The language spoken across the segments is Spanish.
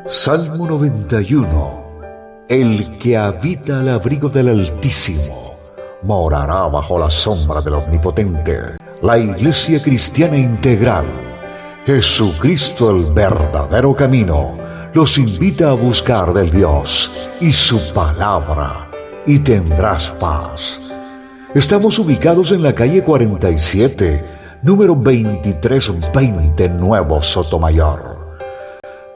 Salmo 91. El que habita al abrigo del Altísimo morará bajo la sombra del Omnipotente. La Iglesia Cristiana Integral, Jesucristo el verdadero camino, los invita a buscar del Dios y su palabra, y tendrás paz. Estamos ubicados en la calle 47, número 2320, Nuevo Sotomayor.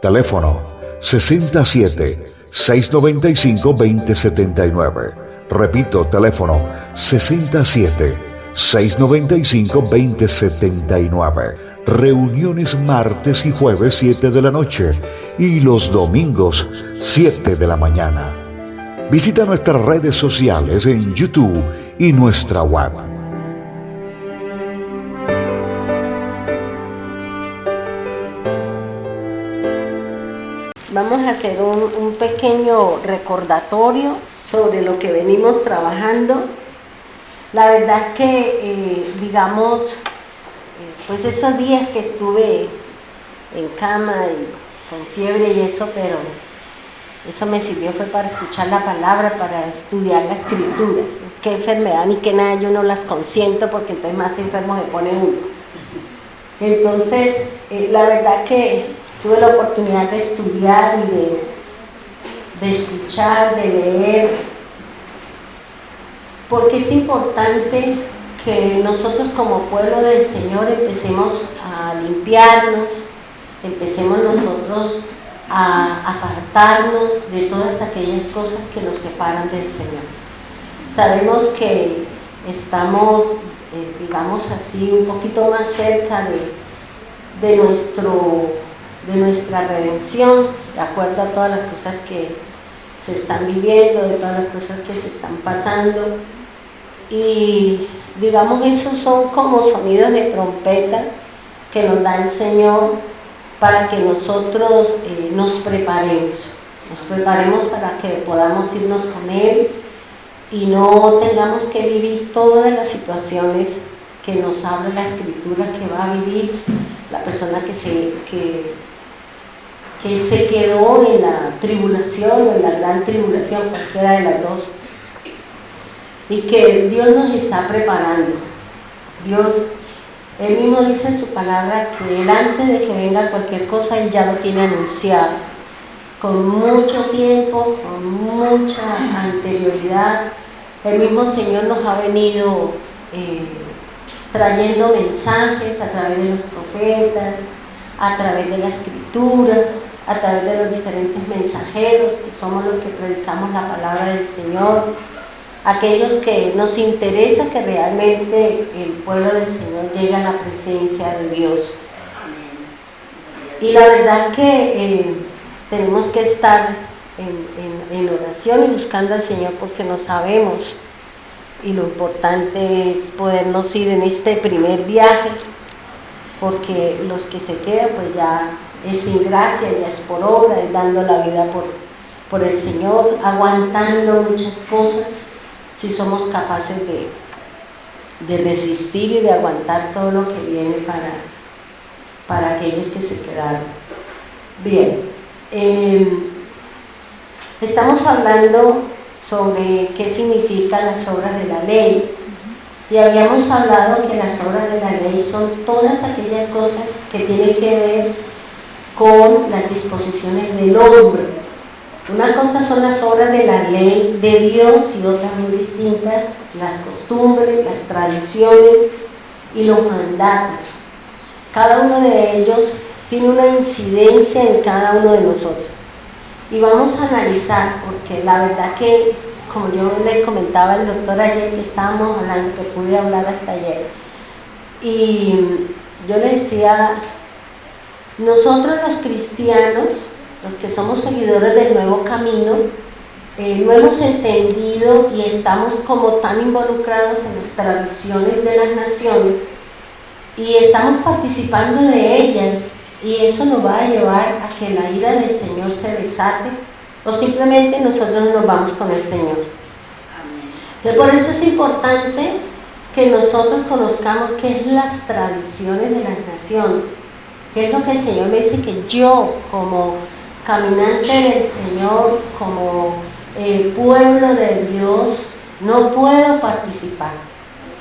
Teléfono 67-695-2079. Repito, teléfono 67-695-2079. Reuniones martes y jueves 7 de la noche y los domingos 7 de la mañana. Visita nuestras redes sociales en YouTube y nuestra web. Vamos a hacer un pequeño recordatorio sobre lo que venimos trabajando. La verdad que, pues esos días que estuve en cama y con fiebre y eso, pero eso me sirvió fue para escuchar la palabra, para estudiar las escrituras. Qué enfermedad ni qué nada, yo no las consiento porque entonces más enfermo se pone uno. Entonces, la verdad que tuve la oportunidad de estudiar y de escuchar, de leer, porque es importante que nosotros como pueblo del Señor empecemos a limpiarnos, empecemos nosotros a apartarnos de todas aquellas cosas que nos separan del Señor. Sabemos que estamos, un poquito más cerca de nuestra redención, de acuerdo a todas las cosas que se están viviendo, de todas las cosas que se están pasando. Y esos son como sonidos de trompeta que nos da el Señor para que nosotros nos preparemos para que podamos irnos con Él y no tengamos que vivir todas las situaciones que nos habla la Escritura que va a vivir la persona que se quedó en la tribulación o en la gran tribulación, cualquiera de las dos, y que Dios nos está preparando. Dios, Él mismo dice en su palabra que Él, antes de que venga cualquier cosa, Él ya lo tiene anunciado, con mucho tiempo, con mucha anterioridad. El mismo Señor nos ha venido trayendo mensajes a través de los profetas, a través de la Escritura, a través de los diferentes mensajeros que somos los que predicamos la palabra del Señor, aquellos que nos interesa que realmente el pueblo del Señor llegue a la presencia de Dios. Y la verdad que tenemos que estar en oración y buscando al Señor porque no sabemos, y lo importante es podernos ir en este primer viaje, porque los que se quedan pues ya es sin gracia, ya es por obra, es dando la vida por el Señor, aguantando muchas cosas, si somos capaces de resistir y de aguantar todo lo que viene para aquellos que se quedaron. Bien, estamos hablando sobre qué significan las obras de la ley. Y habíamos hablado que las obras de la ley son todas aquellas cosas que tienen que ver con las disposiciones del hombre. Una cosa son las obras de la ley de Dios y otras muy distintas, las costumbres, las tradiciones y los mandatos. Cada uno de ellos tiene una incidencia en cada uno de nosotros. Y vamos a analizar, porque la verdad que, como yo le comentaba al doctor ayer que estábamos hablando, que pude hablar hasta ayer, y yo le decía, nosotros los cristianos, los que somos seguidores del nuevo camino, no hemos entendido y estamos como tan involucrados en las tradiciones de las naciones y estamos participando de ellas, y eso nos va a llevar a que la ira del Señor se desate, o simplemente nosotros nos vamos con el Señor. Entonces, por eso es importante que nosotros conozcamos qué es las tradiciones de las naciones, qué es lo que el Señor me dice que yo, como caminante del Señor, como pueblo de Dios, no puedo participar.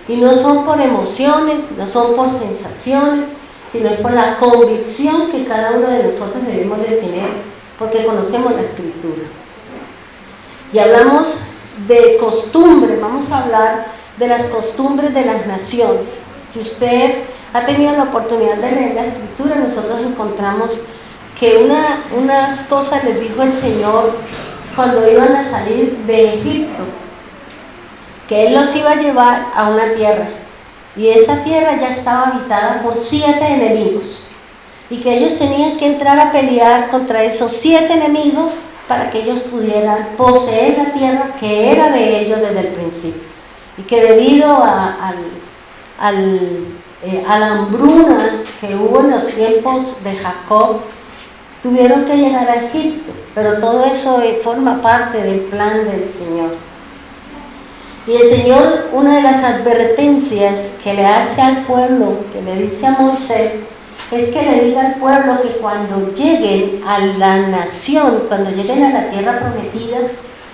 Y no son por emociones, no son por sensaciones, sino es por la convicción que cada uno de nosotros debemos de tener, porque conocemos la Escritura. Y hablamos de costumbres, vamos a hablar de las costumbres de las naciones. Si usted ha tenido la oportunidad de leer la Escritura, nosotros encontramos que unas cosas les dijo el Señor cuando iban a salir de Egipto, que Él los iba a llevar a una tierra, y esa tierra ya estaba habitada por 7 enemigos, y que ellos tenían que entrar a pelear contra esos 7 enemigos para que ellos pudieran poseer la tierra que era de ellos desde el principio, y que debido a la hambruna que hubo en los tiempos de Jacob, tuvieron que llegar a Egipto, pero todo eso forma parte del plan del Señor. Y el Señor, una de las advertencias que le hace al pueblo, que le dice a Moisés, es que le diga al pueblo que cuando lleguen a la nación, cuando lleguen a la tierra prometida,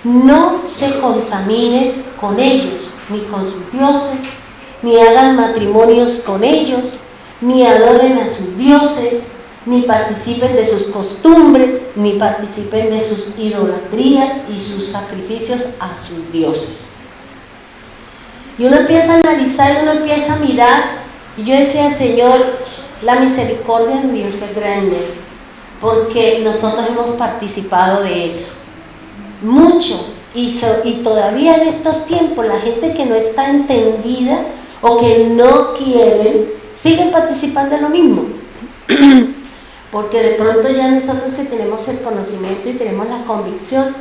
no se contaminen con ellos, ni con sus dioses, ni hagan matrimonios con ellos, ni adoren a sus dioses, ni participen de sus costumbres, ni participen de sus idolatrías y sus sacrificios a sus dioses. Y uno empieza a analizar, y uno empieza a mirar, y yo decía, Señor, la misericordia de Dios es grande, porque nosotros hemos participado de eso, mucho, y todavía en estos tiempos la gente que no está entendida o que no quieren, siguen participando de lo mismo. Porque de pronto ya nosotros que tenemos el conocimiento y tenemos la convicción,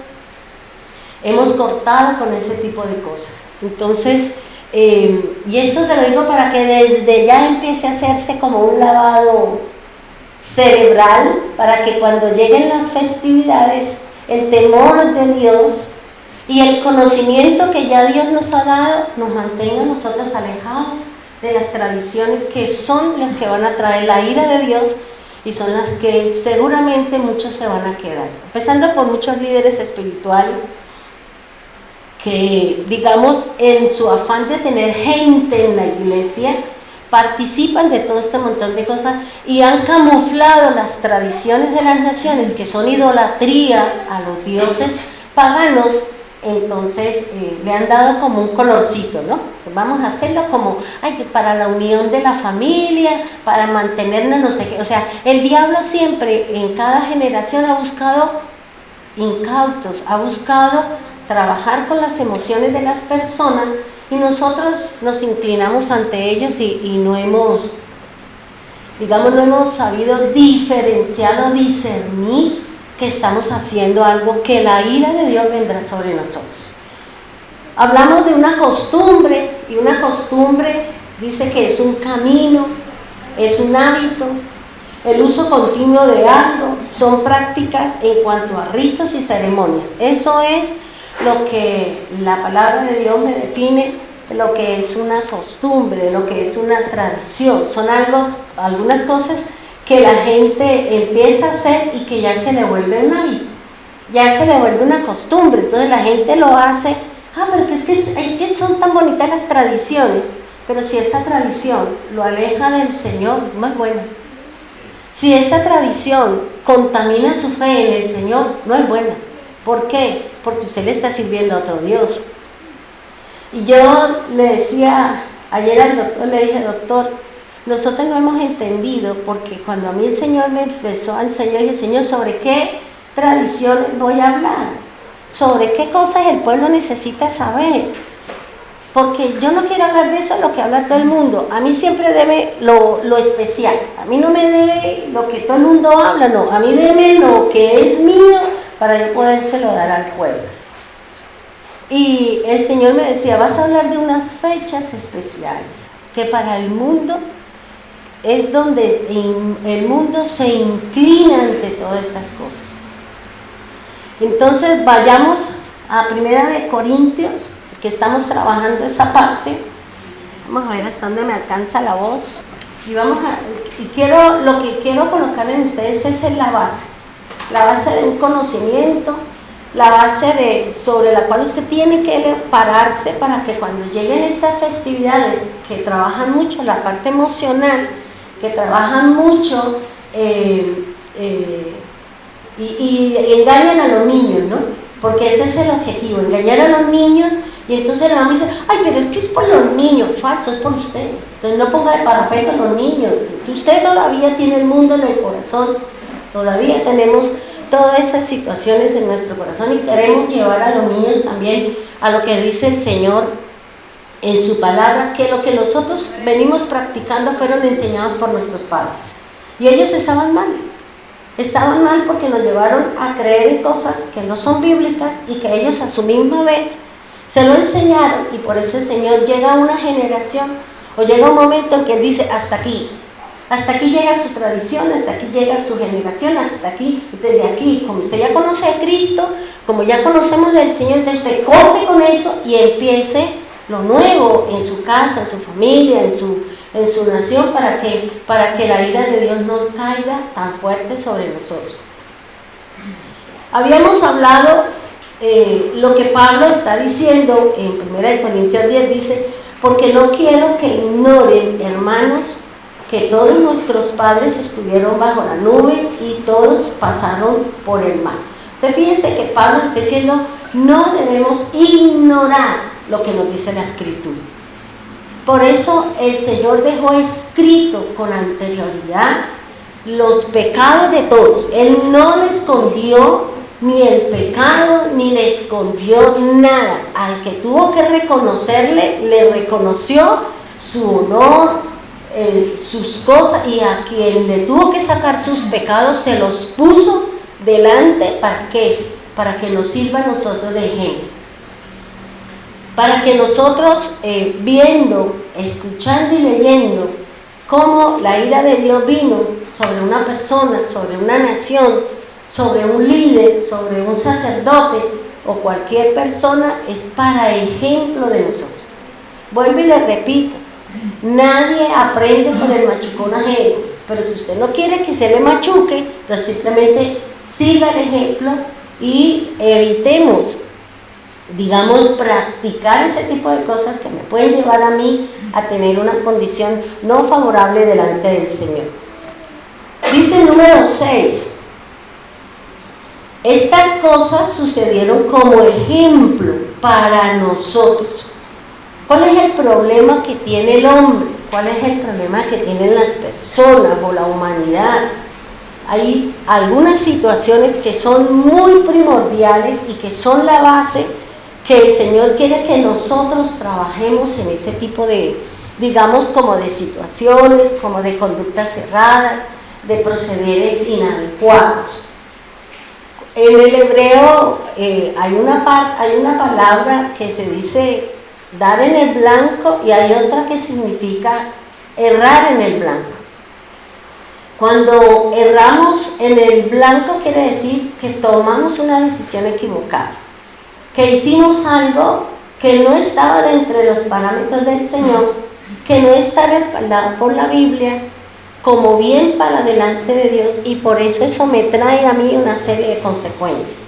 hemos cortado con ese tipo de cosas. Entonces, y esto se lo digo para que desde ya empiece a hacerse como un lavado cerebral, para que cuando lleguen las festividades, el temor de Dios y el conocimiento que ya Dios nos ha dado, nos mantenga nosotros alejados de las tradiciones que son las que van a traer la ira de Dios, y son las que seguramente muchos se van a quedar, empezando por muchos líderes espirituales que, digamos, en su afán de tener gente en la iglesia, participan de todo este montón de cosas y han camuflado las tradiciones de las naciones, que son idolatría a los dioses paganos. Entonces le han dado como un colorcito, ¿no? Vamos a hacerlo como, para la unión de la familia, para mantenernos no sé qué. O sea, el diablo siempre en cada generación ha buscado incautos, ha buscado trabajar con las emociones de las personas, y nosotros nos inclinamos ante ellos y no hemos, digamos, no hemos sabido diferenciar o discernir que estamos haciendo algo, que la ira de Dios vendrá sobre nosotros. Hablamos de una costumbre, y una costumbre dice que es un camino, es un hábito, el uso continuo de algo, son prácticas en cuanto a ritos y ceremonias. Eso es lo que la palabra de Dios me define, lo que es una costumbre, lo que es una tradición. Son algunas cosas que la gente empieza a hacer y que ya se le vuelve un hábito, ya se le vuelve una costumbre. Entonces la gente lo hace, pero es que son tan bonitas las tradiciones, pero si esa tradición lo aleja del Señor, no es buena. Si esa tradición contamina su fe en el Señor, no es buena. ¿Por qué? Porque usted le está sirviendo a otro Dios. Y yo le decía ayer al doctor, le dije, doctor, nosotros no hemos entendido, porque cuando a mí el Señor me empezó a enseñar, dije, Señor, ¿sobre qué tradiciones voy a hablar? ¿Sobre qué cosas el pueblo necesita saber? Porque yo no quiero hablar de eso, lo que habla todo el mundo. A mí siempre deme lo especial. A mí no me dé lo que todo el mundo habla, no. A mí deme lo que es mío para yo podérselo dar al pueblo. Y el Señor me decía, vas a hablar de unas fechas especiales que para el mundo es donde el mundo se inclina ante todas esas cosas. Entonces vayamos a 1 Corintios, que estamos trabajando esa parte. Vamos a ver hasta dónde me alcanza la voz. Lo que quiero colocar en ustedes es la base de un conocimiento, la base sobre la cual usted tiene que pararse para que cuando lleguen estas festividades que trabajan mucho la parte emocional, que trabajan mucho y engañan a los niños, ¿no? Porque ese es el objetivo, engañar a los niños. Y entonces la mamá dice, ay, pero es que es por los niños. Falso, es por usted. Entonces no ponga de parapeto a los niños. Usted todavía tiene el mundo en el corazón, todavía tenemos todas esas situaciones en nuestro corazón y queremos llevar a los niños también a lo que dice el Señor en su palabra, que lo que nosotros venimos practicando fueron enseñados por nuestros padres. Y ellos estaban mal porque nos llevaron a creer en cosas que no son bíblicas y que ellos a su misma vez se lo enseñaron, y por eso el Señor llega a una generación o llega un momento en que Él dice hasta aquí llega su tradición, hasta aquí llega su generación, hasta aquí, desde aquí, como usted ya conoce a Cristo, como ya conocemos del Señor, entonces usted corte con eso y empiece lo nuevo en su casa, en su familia, en su nación, para que la ira de Dios no caiga tan fuerte sobre nosotros. Habíamos hablado lo que Pablo está diciendo en 1 Corintios 10, dice, porque no quiero que ignoren, hermanos, que todos nuestros padres estuvieron bajo la nube y todos pasaron por el mar. Entonces fíjense que Pablo está diciendo, no debemos ignorar lo que nos dice la Escritura. Por eso el Señor dejó escrito con anterioridad los pecados de todos. Él no le escondió ni el pecado, ni le escondió nada. Al que tuvo que reconocerle, le reconoció su honor, sus cosas, y a quien le tuvo que sacar sus pecados, se los puso delante. ¿Para qué? Para que nos sirva a nosotros de ejemplo. Para que nosotros, viendo, escuchando y leyendo cómo la ira de Dios vino sobre una persona, sobre una nación, sobre un líder, sobre un sacerdote o cualquier persona, es para ejemplo de nosotros. Vuelvo y le repito, nadie aprende con el machucón ajeno, pero si usted no quiere que se le machuque, pues simplemente siga el ejemplo y evitemos, digamos, practicar ese tipo de cosas que me pueden llevar a mí a tener una condición no favorable delante del Señor. Dice el número 6, estas cosas sucedieron como ejemplo para nosotros. ¿Cuál es el problema que tiene el hombre? ¿Cuál es el problema que tienen las personas o la humanidad? Hay algunas situaciones que son muy primordiales y que son la base que el Señor quiere que nosotros trabajemos en ese tipo de, digamos, como de situaciones, como de conductas cerradas, de procederes inadecuados. En el hebreo hay una palabra que se dice dar en el blanco y hay otra que significa errar en el blanco. Cuando erramos en el blanco quiere decir que tomamos una decisión equivocada, que hicimos algo que no estaba dentro de los parámetros del Señor, que no está respaldado por la Biblia como bien para delante de Dios, y por eso me trae a mí una serie de consecuencias.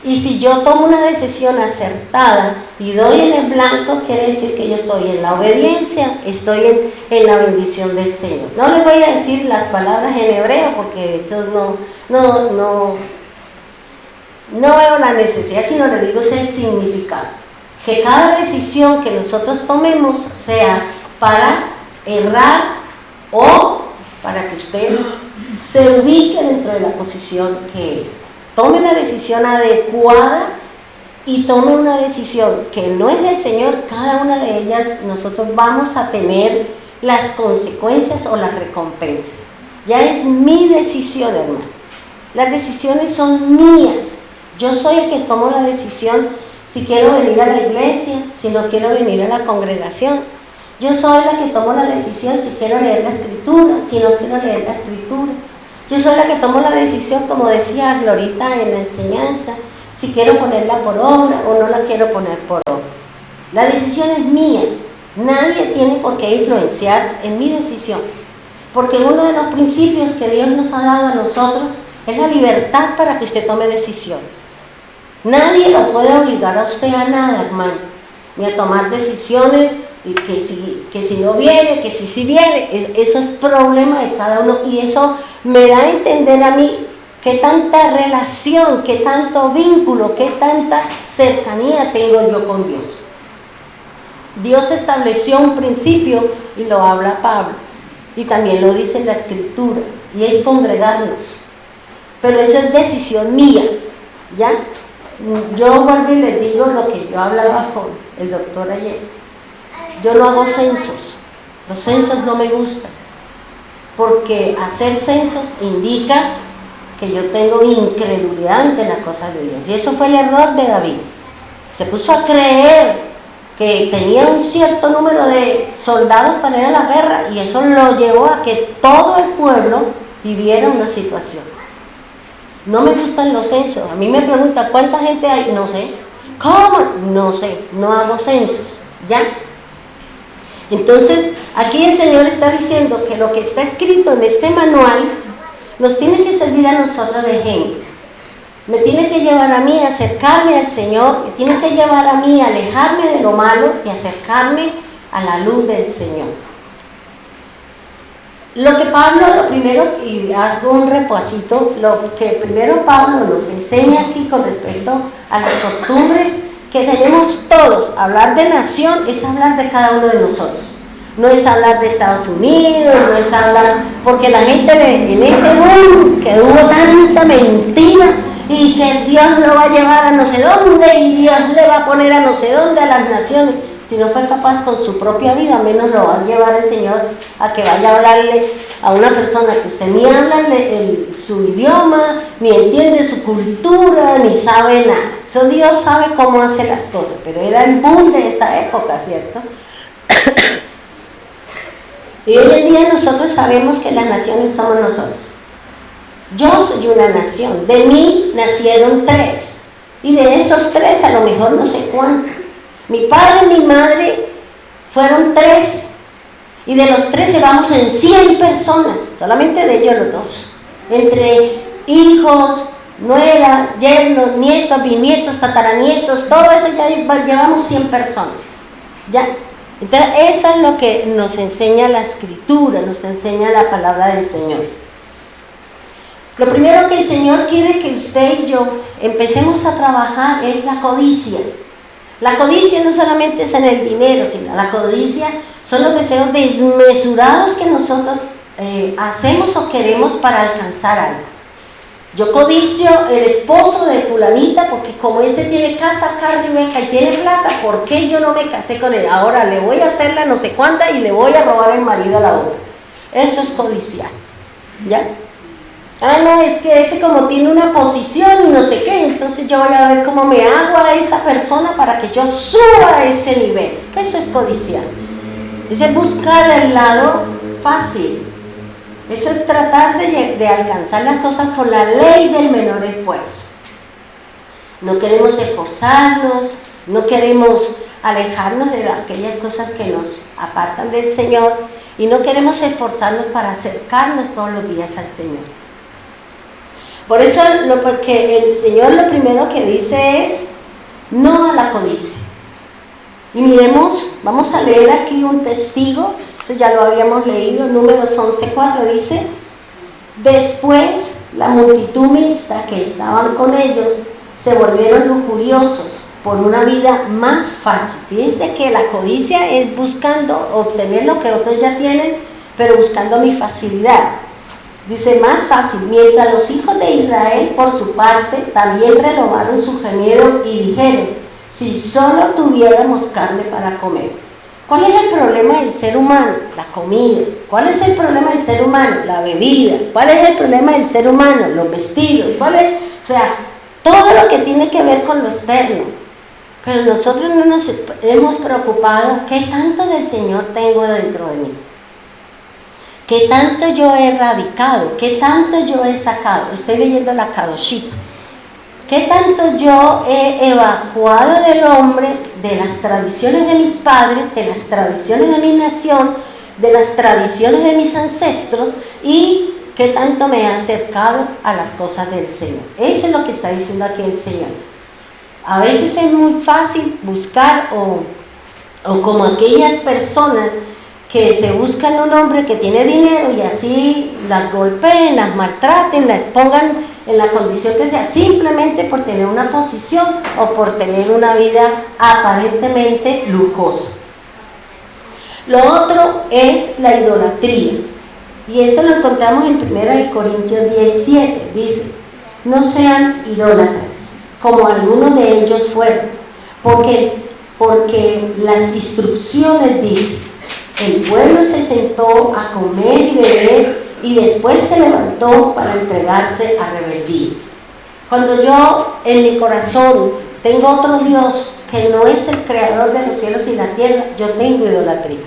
Y si yo tomo una decisión acertada y doy en el blanco, quiere decir que yo estoy en la obediencia, estoy en la bendición del Señor. No les voy a decir las palabras en hebreo porque eso no veo la necesidad, sino le digo el significado. Que cada decisión que nosotros tomemos sea para errar o para que usted se ubique dentro de la posición que es. Tome una decisión adecuada y tome una decisión que no es del Señor. Cada una de ellas nosotros vamos a tener las consecuencias o las recompensas. Ya es mi decisión, hermano. Las decisiones son mías. Yo soy el que tomo la decisión si quiero venir a la iglesia, si no quiero venir a la congregación, Yo soy la que tomo la decisión si quiero leer la escritura, si no quiero leer la escritura. Yo soy la que tomo la decisión, como decía Glorita en la enseñanza, si quiero ponerla por obra o no la quiero poner por obra. La decisión es mía. Nadie tiene por qué influenciar en mi decisión. Porque uno de los principios que Dios nos ha dado a nosotros es la libertad para que usted tome decisiones. Nadie lo puede obligar a usted a nada, hermano, ni a tomar decisiones y que si no viene, que si viene. Eso es problema de cada uno, y eso me da a entender a mí qué tanta relación, qué tanto vínculo, qué tanta cercanía tengo yo con Dios. Dios estableció un principio y lo habla Pablo, y también lo dice en la Escritura, y es congregarnos. Pero eso es decisión mía, ¿ya? Yo vuelvo y les digo lo que yo hablaba con el doctor ayer. Yo no hago censos. Los censos no me gustan, porque hacer censos indica que yo tengo incredulidad ante las cosas de Dios. Y eso fue el error de David. Se puso a creer que tenía un cierto número de soldados para ir a la guerra, y eso lo llevó a que todo el pueblo viviera una situación. No me gustan los censos. A mí me preguntan ¿cuánta gente hay? No sé. ¿Cómo? No sé. No hago censos. ¿Ya? Entonces, aquí el Señor está diciendo que lo que está escrito en este manual nos tiene que servir a nosotros de ejemplo. Me tiene que llevar a mí a acercarme al Señor, me tiene que llevar a mí a alejarme de lo malo y acercarme a la luz del Señor. Lo que Pablo, lo primero, y hago un repasito, lo que primero Pablo nos enseña aquí con respecto a las costumbres que tenemos todos. Hablar de nación es hablar de cada uno de nosotros. No es hablar de Estados Unidos, no es hablar, porque la gente en ese mundo que hubo tanta mentira, y que Dios lo va a llevar a no sé dónde, y Dios le va a poner a no sé dónde a las naciones. Si no fue capaz con su propia vida, menos lo va a llevar el Señor a que vaya a hablarle a una persona que usted ni habla su idioma, ni entiende su cultura, ni sabe nada. Eso Dios sabe cómo hace las cosas, pero era el boom de esa época, ¿cierto? Y hoy en día nosotros sabemos que las naciones somos nosotros. Yo soy una nación, de mí nacieron 3, y de esos 3 a lo mejor no sé cuántos. Mi padre y mi madre fueron 13, y de los 13 vamos en 100 personas, solamente de ellos los 2, entre hijos, nuera, yernos, nietos, bisnietos, tataranietos, todo eso ya llevamos 100 personas, ¿ya? Entonces eso es lo que nos enseña la Escritura, nos enseña la palabra del Señor. Lo primero que el Señor quiere que usted y yo empecemos a trabajar es la codicia. La codicia no solamente es en el dinero, sino la codicia son los deseos desmesurados que nosotros hacemos o queremos para alcanzar algo. Yo codicio el esposo de fulanita porque como ese tiene casa, carro y beca y tiene plata, ¿por qué yo no me casé con él? Ahora le voy a hacer la no sé cuánta y le voy a robar el marido a la otra. Eso es codiciar, ¿ya? Ah, no, es que ese como tiene una posición y no sé qué, entonces yo voy a ver cómo me hago a esa persona para que yo suba a ese nivel. Eso es codiciar. Es buscar el lado fácil. Eso es tratar de alcanzar las cosas con la ley del menor esfuerzo. No queremos esforzarnos, no queremos alejarnos de aquellas cosas que nos apartan del Señor, y no queremos esforzarnos para acercarnos todos los días al Señor. Por eso, porque el Señor lo primero que dice es no a la codicia. Y miremos, vamos a leer aquí un testigo, eso ya lo habíamos leído, Números 11:4, dice: después la multitud mixta que estaban con ellos se volvieron lujuriosos por una vida más fácil. Fíjense que la codicia es buscando obtener lo que otros ya tienen, pero buscando mi facilidad. Dice, más fácil, mientras los hijos de Israel, por su parte, también renovaron su gemido y dijeron: si solo tuviéramos carne para comer. ¿Cuál es el problema del ser humano? La comida. ¿Cuál es el problema del ser humano? La bebida. ¿Cuál es el problema del ser humano? Los vestidos. O sea, todo lo que tiene que ver con lo externo. Pero nosotros no nos hemos preocupado qué tanto del Señor tengo dentro de mí. ¿Qué tanto yo he erradicado? ¿Qué tanto yo he sacado? Estoy leyendo la Kadoshit. ¿Qué tanto yo he evacuado del hombre, de las tradiciones de mis padres, de las tradiciones de mi nación, de las tradiciones de mis ancestros, y qué tanto me he acercado a las cosas del Señor? Eso es lo que está diciendo aquí el Señor. A veces es muy fácil buscar o como aquellas personas que se buscan un hombre que tiene dinero y así las golpeen, las maltraten, las pongan en la condición que sea, simplemente por tener una posición o por tener una vida aparentemente lujosa. Lo otro es la idolatría, y eso lo encontramos en 1 Corintios 17, dice: no sean idólatras, como algunos de ellos fueron, porque las instrucciones dicen: el pueblo se sentó a comer y beber y después se levantó para entregarse a rebeldía. Cuando yo en mi corazón tengo otro Dios que no es el creador de los cielos y la tierra, yo tengo idolatría.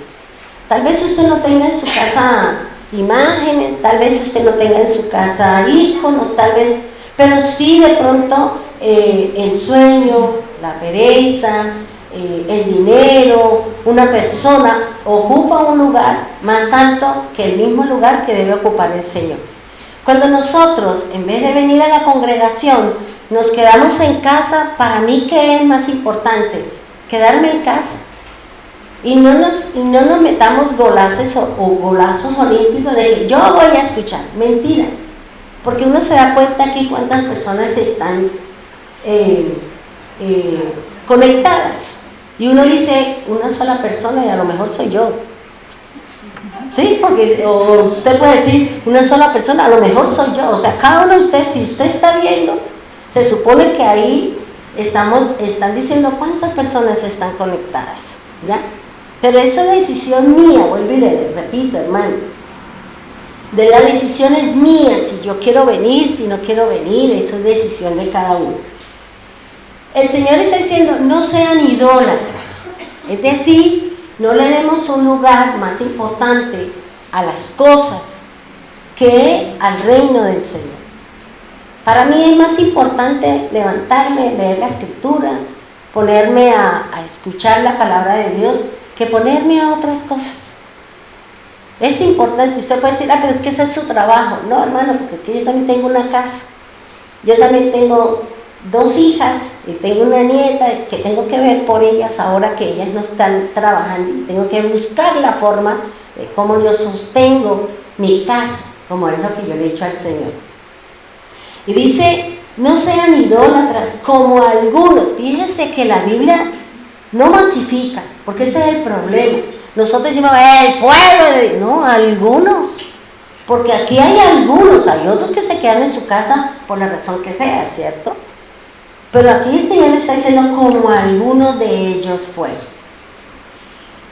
Tal vez usted no tenga en su casa imágenes, tal vez usted no tenga en su casa íconos, tal vez, pero sí de pronto el sueño, la pereza, el dinero, una persona ocupa un lugar más alto que el mismo lugar que debe ocupar el Señor. Cuando nosotros, en vez de venir a la congregación, nos quedamos en casa, para mí, ¿qué es más importante? Quedarme en casa. Y no nos metamos golazos olímpicos de que yo voy a escuchar. Mentira. Porque uno se da cuenta aquí cuántas personas están conectadas. Y uno dice, una sola persona, y a lo mejor soy yo. ¿Sí? Porque o usted puede decir, una sola persona, a lo mejor soy yo. O sea, cada uno de ustedes, si usted está viendo, se supone que ahí están diciendo cuántas personas están conectadas, ¿ya? Pero eso es decisión mía, vuelvo y le repito, hermano. De la decisión es mía, si yo quiero venir, si no quiero venir, eso es decisión de cada uno. El Señor está diciendo, no sean idólatras, es decir, no le demos un lugar más importante a las cosas que al reino del Señor. Para mí es más importante levantarme, leer la Escritura, ponerme a escuchar la palabra de Dios, que ponerme a otras cosas. Es importante. Usted puede decir, pero es que ese es su trabajo. No, hermano, porque es que yo también tengo una casa, yo también tengo 2 hijas y tengo una nieta que tengo que ver por ellas ahora que ellas no están trabajando, y tengo que buscar la forma de cómo yo sostengo mi casa, como es lo que yo le he dicho al Señor. Y dice, no sean idólatras como algunos. Fíjense que la Biblia no masifica, porque ese es el problema. Nosotros decimos, el pueblo, no, algunos, porque aquí hay algunos, hay otros que se quedan en su casa por la razón que sea, ¿cierto? Pero aquí el Señor está diciendo como algunos de ellos fueron.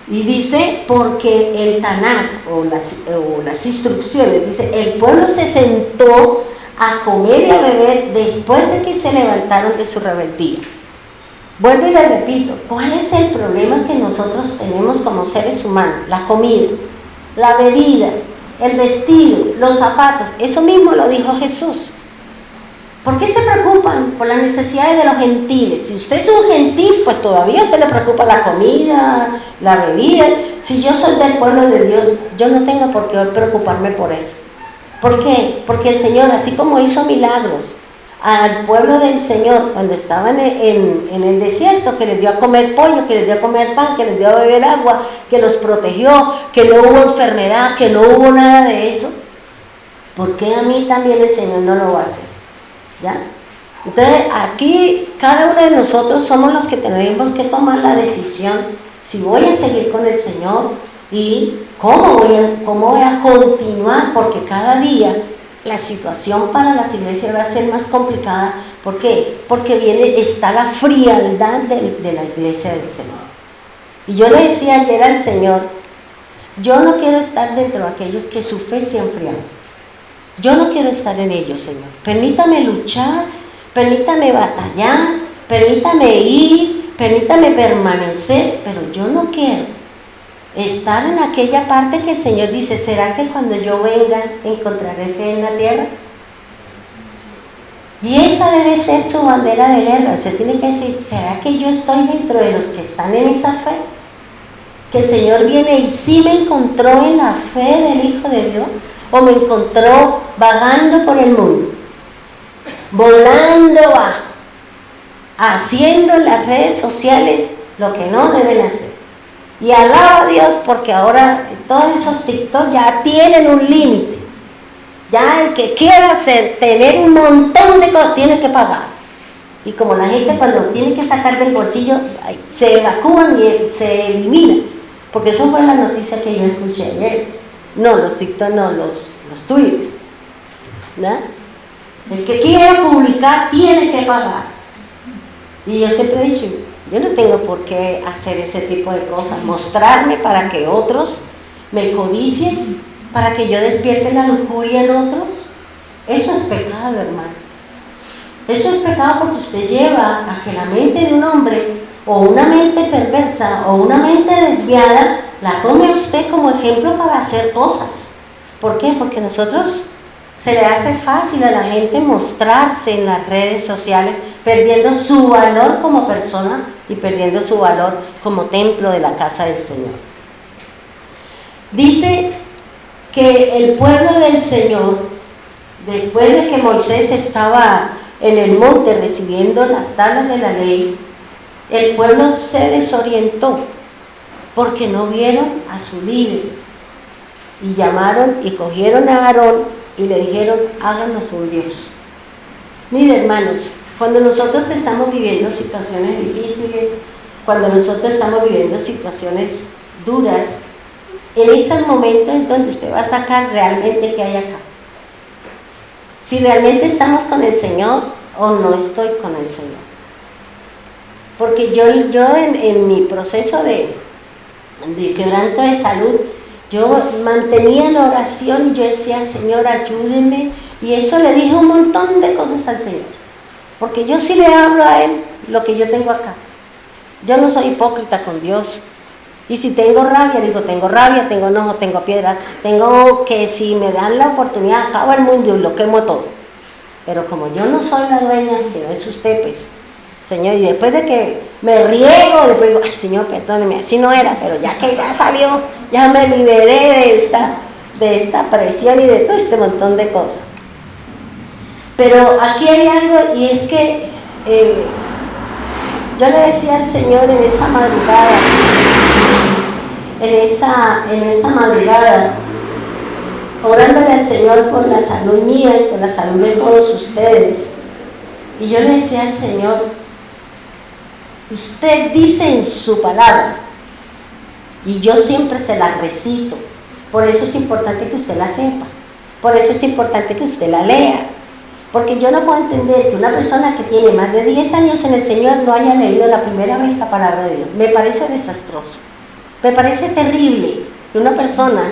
Y dice, porque el Tanaj o las instrucciones, dice, el pueblo se sentó a comer y a beber después de que se levantaron de su rebeldía. Vuelvo y le repito, ¿cuál es el problema que nosotros tenemos como seres humanos? La comida, la bebida, el vestido, los zapatos. Eso mismo lo dijo Jesús. ¿Por qué se preocupan por las necesidades de los gentiles? Si usted es un gentil, pues todavía a usted le preocupa la comida, la bebida. Si yo soy del pueblo de Dios, yo no tengo por qué preocuparme por eso. ¿Por qué? Porque el Señor, así como hizo milagros al pueblo del Señor cuando estaban en el desierto, que les dio a comer pollo, que les dio a comer pan, que les dio a beber agua, que los protegió, que no hubo enfermedad, que no hubo nada de eso, ¿por qué a mí también el Señor no lo va a hacer? ¿Ya? Entonces aquí cada uno de nosotros somos los que tenemos que tomar la decisión si voy a seguir con el Señor y cómo voy a continuar, porque cada día la situación para las iglesias va a ser más complicada. ¿Por qué? Porque está la frialdad de la iglesia del Señor. Y yo le decía ayer al Señor, yo no quiero estar dentro de aquellos que su fe se ha enfriado. Yo no quiero estar en ellos, Señor. Permítame luchar, permítame batallar, permítame ir, permítame permanecer, pero yo no quiero estar en aquella parte que el Señor dice, ¿será que cuando yo venga encontraré fe en la tierra? Y esa debe ser su bandera de guerra. Usted tiene que decir, ¿será que yo estoy dentro de los que están en esa fe? Que el Señor viene y sí me encontró en la fe del Hijo de Dios, o me encontró vagando por el mundo, volando haciendo en las redes sociales lo que no deben hacer. Y alaba a Dios porque ahora todos esos TikTok ya tienen un límite. Ya el que quiera tener un montón de cosas tiene que pagar. Y como la gente cuando tiene que sacar del bolsillo, se evacúan y se eliminan. Porque eso fue la noticia que yo escuché ayer. No, los TikTok no, los Twitter. ¿No? El que quiera publicar tiene que pagar. Y yo siempre he dicho, yo no tengo por qué hacer ese tipo de cosas. Mostrarme para que otros me codicien, para que yo despierte la lujuria en otros. Eso es pecado, hermano. Eso es pecado porque usted lleva a que la mente de un hombre o una mente perversa o una mente desviada la tome a usted como ejemplo para hacer cosas. ¿Por qué? Porque nosotros se le hace fácil a la gente mostrarse en las redes sociales, perdiendo su valor como persona y perdiendo su valor como templo de la casa del Señor. Dice que el pueblo del Señor, después de que Moisés estaba en el monte recibiendo las tablas de la ley, el pueblo se desorientó porque no vieron a su líder y llamaron y cogieron a Aarón y le dijeron, háganos un Dios. Mire, hermanos, cuando nosotros estamos viviendo situaciones difíciles, cuando nosotros estamos viviendo situaciones duras, en esos momentos es donde usted va a sacar realmente qué hay acá. Si realmente estamos con el Señor o no estoy con el Señor. Porque yo en mi proceso de quebranto de salud, yo mantenía la oración y yo decía, Señor, ayúdeme. Y eso le dije un montón de cosas al Señor. Porque yo sí le hablo a Él lo que yo tengo acá. Yo no soy hipócrita con Dios. Y si tengo rabia, digo, tengo rabia, tengo enojo, tengo piedra, tengo que si me dan la oportunidad, acabo el mundo y lo quemo todo. Pero como yo no soy la dueña, si no es usted, pues, Señor, y después de que me riego, después digo, ay, Señor, perdóneme, así no era, pero ya que ya salió, ya me liberé de esta presión y de todo este montón de cosas. Pero aquí hay algo, y es que yo le decía al Señor en esa madrugada, orándole al Señor por la salud mía y por la salud de todos ustedes. Y yo le decía al Señor, usted dice en su palabra, y yo siempre se la recito, por eso es importante que usted la sepa, por eso es importante que usted la lea, porque yo no puedo entender que una persona que tiene más de 10 años en el Señor no haya leído la primera vez la palabra de Dios. Me parece desastroso, me parece terrible que una persona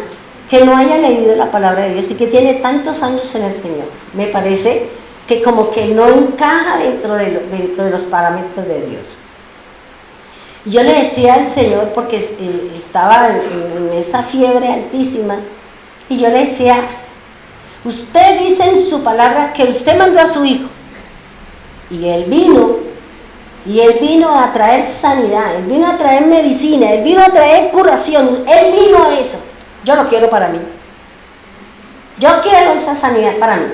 que no haya leído la palabra de Dios y que tiene tantos años en el Señor, me parece que como que no encaja dentro de los parámetros de Dios. Yo le decía al Señor, porque estaba en esa fiebre altísima, y yo le decía, usted dice en su palabra que usted mandó a su Hijo, y Él vino a traer sanidad, Él vino a traer medicina, Él vino a traer curación, Él vino a eso. Yo lo quiero para mí. Yo quiero esa sanidad para mí.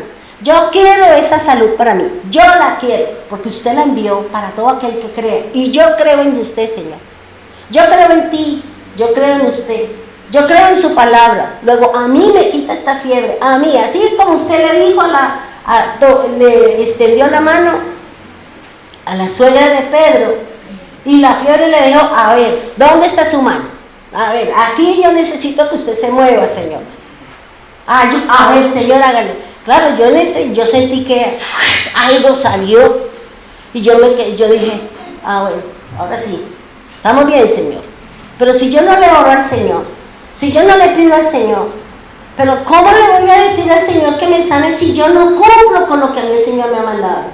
Yo quiero esa salud para mí. Yo la quiero, porque usted la envió para todo aquel que cree. Y yo creo en usted, Señor. Yo creo en ti. Yo creo en usted. Yo creo en su palabra. Luego, a mí me quita esta fiebre. A mí, así como usted le dijo le extendió la mano a la suegra de Pedro. Y la fiebre le dijo, a ver, ¿dónde está su mano? A ver, aquí yo necesito que usted se mueva, Señor. A ver, Señor, hágale. Claro, yo sentí que algo salió y yo dije, bueno, ahora sí, estamos bien, Señor. Pero si yo no le oro al Señor, si yo no le pido al Señor, pero ¿cómo le voy a decir al Señor que me sane si yo no cumplo con lo que a mí el Señor me ha mandado?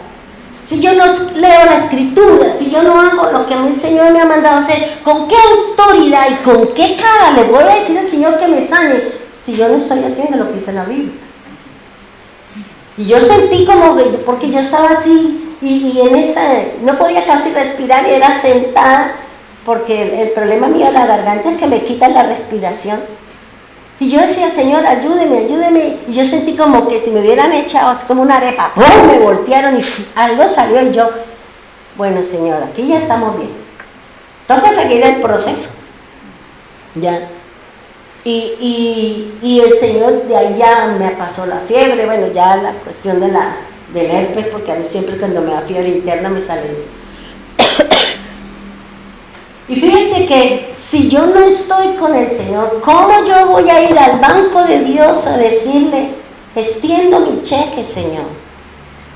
si yo no leo la escritura, si yo no hago lo que el Señor me ha mandado hacer, ¿con qué autoridad y con qué cara le voy a decir al Señor que me sane si yo no estoy haciendo lo que dice la Biblia? Y yo sentí como, porque yo estaba así y en esa, no podía casi respirar y era sentada, porque el problema mío de la garganta es que me quitan la respiración. Y yo decía, Señor, ayúdeme, ayúdeme. Y yo sentí como que si me hubieran echado así como una arepa, ¡pum!, me voltearon y algo salió y yo, bueno, Señor, aquí ya estamos bien. Toca seguir el proceso. Ya. Y el Señor de ahí ya me pasó la fiebre, bueno, ya la cuestión del herpes, porque a mí siempre cuando me da fiebre interna me sale eso. Y fíjense que si yo no estoy con el Señor, ¿cómo yo voy a ir al banco de Dios a decirle, extiendo mi cheque, Señor?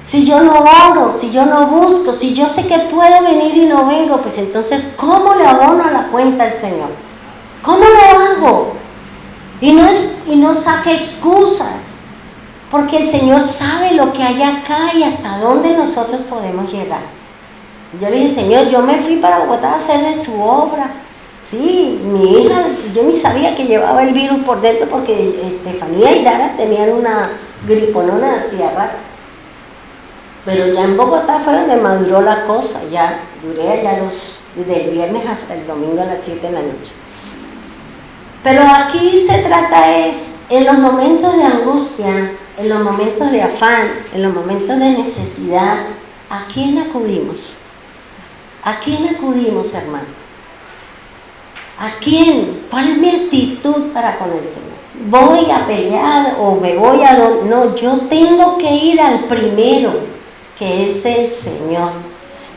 Si yo no oro, si yo no busco, si yo sé que puedo venir y no vengo, pues entonces, ¿cómo le abono a la cuenta al Señor? ¿Cómo lo hago? Y no saque excusas, porque el Señor sabe lo que hay acá y hasta dónde nosotros podemos llegar. Yo le dije, Señor, yo me fui para Bogotá a hacerle su obra. Sí, mi hija, yo ni sabía que llevaba el virus por dentro porque Estefanía y Dara tenían una griponona hacía rato. Pero ya en Bogotá fue donde maduró la cosa, ya duré allá desde el viernes hasta el domingo a las 7 de la noche. Pero aquí se trata en los momentos de angustia, en los momentos de afán, en los momentos de necesidad, ¿a quién acudimos? ¿A quién acudimos, hermano? ¿A quién? ¿Cuál es mi actitud para con el Señor? ¿Voy a pelear o me voy a...? No, yo tengo que ir al primero, que es el Señor.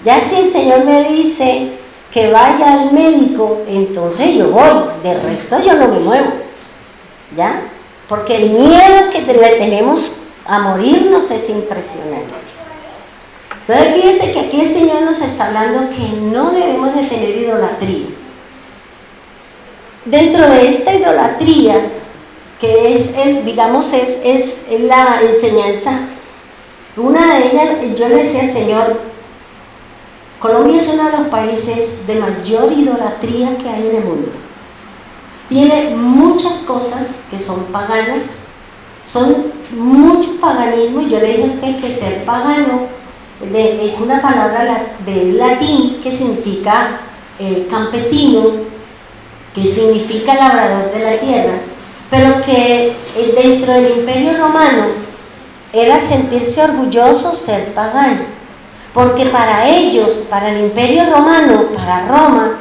Ya si el Señor me dice que vaya al médico, entonces yo voy. De resto yo no me muevo. ¿Ya? Porque el miedo que le tenemos a morirnos es impresionante. Entonces fíjense que aquí el Señor nos está hablando que no debemos de tener idolatría. Dentro de esta idolatría, que es la enseñanza, una de ellas, yo le decía al Señor, Colombia es uno de los países de mayor idolatría que hay en el mundo. Tiene muchas cosas que son paganas, son mucho paganismo, y yo le digo a usted que ser pagano es una palabra del latín que significa campesino, que significa labrador de la tierra, pero que dentro del Imperio Romano era sentirse orgulloso ser pagano, porque para ellos, para el Imperio Romano, para Roma,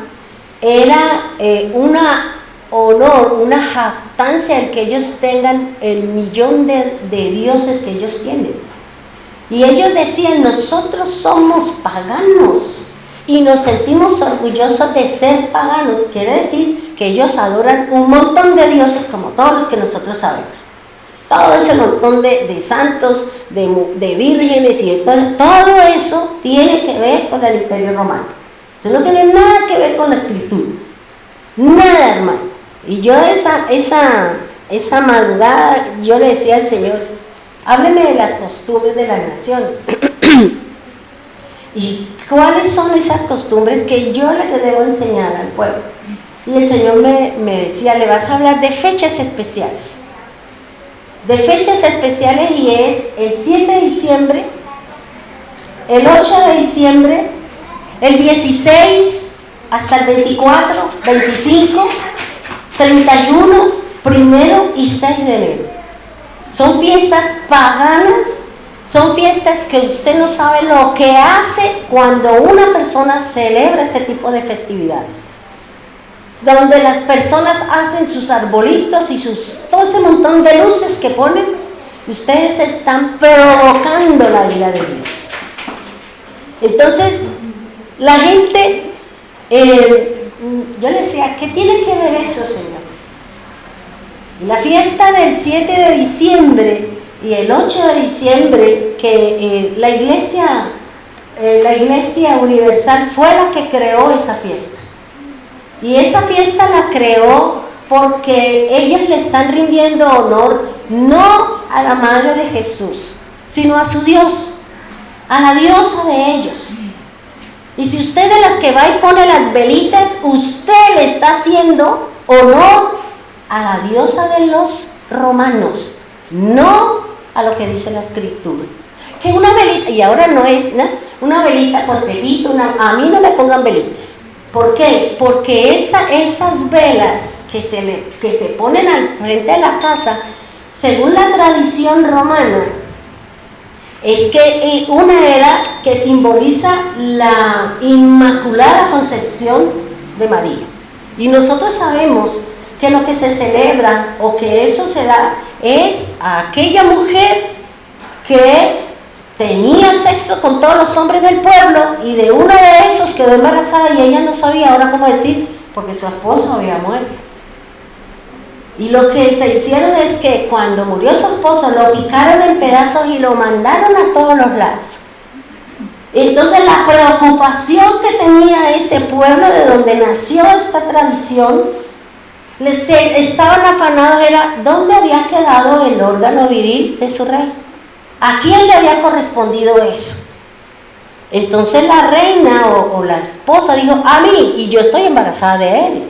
era un honor, una jactancia el que ellos tengan el millón de dioses que ellos tienen. Y ellos decían, nosotros somos paganos y nos sentimos orgullosos de ser paganos. Quiere decir que ellos adoran un montón de dioses como todos los que nosotros sabemos. Todo ese montón de santos, de vírgenes y todo eso tiene que ver con el Imperio Romano. Eso no tiene nada que ver con la escritura. Nada, hermano. Y yo esa madrugada, yo le decía al Señor, hábleme de las costumbres de las naciones. ¿Y cuáles son esas costumbres que yo le debo enseñar al pueblo? Y el Señor me decía, le vas a hablar de fechas especiales. De fechas especiales, y es el 7 de diciembre, el 8 de diciembre, el 16 hasta el 24, 25, 31, 1 y 6 de enero. Son fiestas paganas, son fiestas que usted no sabe lo que hace cuando una persona celebra este tipo de festividades. Donde las personas hacen sus arbolitos y todo ese montón de luces que ponen, ustedes están provocando la ira de Dios. Entonces, la gente, yo le decía, ¿qué tiene que ver eso, Señor? La fiesta del 7 de diciembre y el 8 de diciembre, que la Iglesia Universal fue la que creó esa fiesta. Y esa fiesta la creó porque ellas le están rindiendo honor no a la Madre de Jesús, sino a su Dios. a la diosa de ellos. Y si usted de las que va y pone las velitas, usted le está haciendo honor a la diosa de los romanos, no a lo que dice la escritura. Que una velita, y ahora no es, ¿no?, una velita con pelito, a mí no me pongan velitas. ¿Por qué? Porque esas velas que se ponen al frente de la casa, según la tradición romana, es que una era que simboliza la Inmaculada Concepción de María. Y nosotros sabemos que lo que se celebra o que eso se da es a aquella mujer que tenía sexo con todos los hombres del pueblo y de uno de esos quedó embarazada y ella no sabía ahora cómo decir, porque su esposo había muerto. Y lo que se hicieron es que cuando murió su esposo lo picaron en pedazos y lo mandaron a todos los lados. Entonces la preocupación que tenía ese pueblo de donde nació esta tradición, estaban afanados, era dónde había quedado el órgano viril de su rey. ¿A quién le había correspondido eso? Entonces la reina o la esposa dijo, a mí, y yo estoy embarazada de él.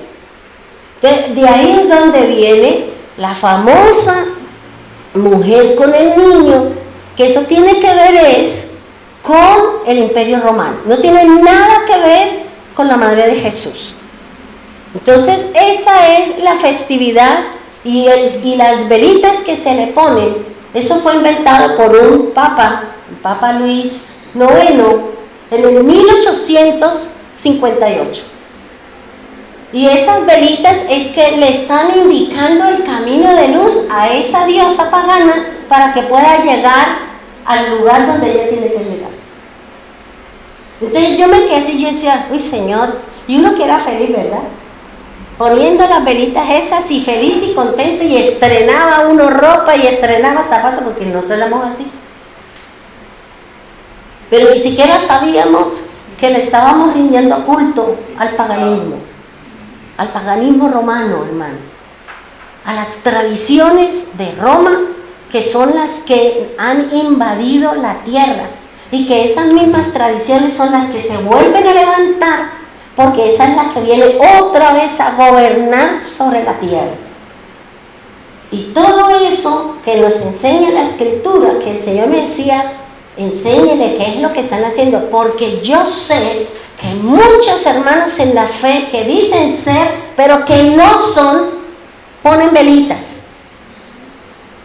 De ahí es donde viene la famosa mujer con el niño, que eso tiene que ver es con el Imperio Romano, no tiene nada que ver con la Madre de Jesús. Entonces esa es la festividad y las velitas que se le ponen, eso fue inventado por un papa, el Papa Luis IX, en el 1858. Y esas velitas es que le están indicando el camino de luz a esa diosa pagana para que pueda llegar al lugar donde ella tiene que llegar. Entonces yo me quedé así, yo decía, uy Señor, y uno que era feliz, ¿verdad? Poniendo las velitas esas y feliz y contento, y estrenaba uno ropa y estrenaba zapatos, porque nosotros éramos así. Pero ni siquiera sabíamos que le estábamos rindiendo culto al paganismo romano, hermano, a las tradiciones de Roma, que son las que han invadido la tierra, y que esas mismas tradiciones son las que se vuelven a levantar, porque esa es la que viene otra vez a gobernar sobre la tierra. Y todo eso que nos enseña la Escritura, que el Señor me decía, enséñele qué es lo que están haciendo, porque yo sé que muchos hermanos en la fe que dicen ser, pero que no son, ponen velitas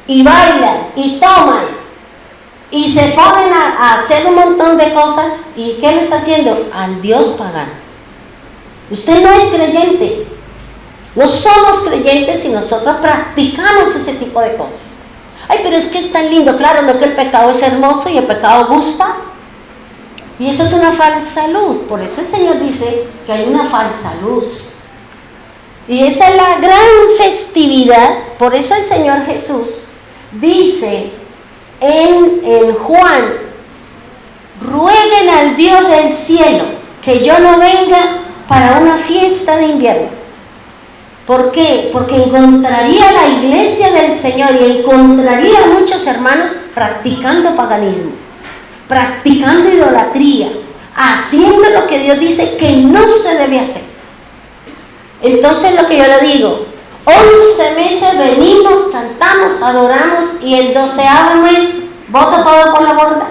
y bailan y toman y se ponen a hacer un montón de cosas. ¿Y qué le está haciendo? Al Dios pagano. Usted no es creyente, no somos creyentes si nosotros practicamos ese tipo de cosas. Ay, pero es que es tan lindo. Claro, no, que el pecado es hermoso y el pecado gusta. Y eso es una falsa luz. Por eso el Señor dice que hay una falsa luz. Y esa es la gran festividad. Por eso el Señor Jesús dice en Juan, rueguen al Dios del cielo que yo no venga para una fiesta de invierno. ¿Por qué? Porque encontraría la iglesia del Señor y encontraría a muchos hermanos practicando paganismo, practicando idolatría, haciendo lo que Dios dice que no se debe hacer. Entonces lo que yo le digo, 11 meses venimos, cantamos, adoramos, y el 12º mes boto todo por la borda,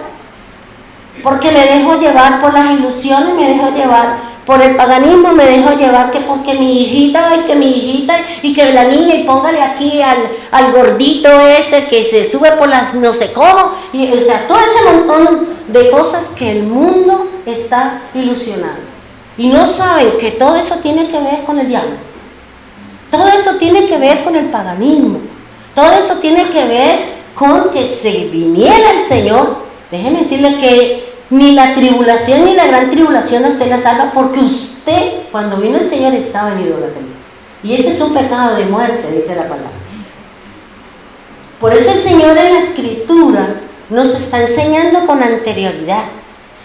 porque me dejo llevar por las ilusiones, me dejo llevar por el paganismo, me dejo llevar que porque mi hijita y que la niña, y póngale aquí al gordito ese que se sube por las no sé cómo, y o sea, todo ese montón de cosas que el mundo está ilusionando. Y no saben que todo eso tiene que ver con el diablo. Todo eso tiene que ver con el paganismo. Todo eso tiene que ver con que si viniera el Señor, déjeme decirle que ni la tribulación ni la gran tribulación a usted la salva, porque usted, cuando vino el Señor, estaba en idolatría. Y ese es un pecado de muerte, dice la palabra. Por eso el Señor en la Escritura nos está enseñando con anterioridad,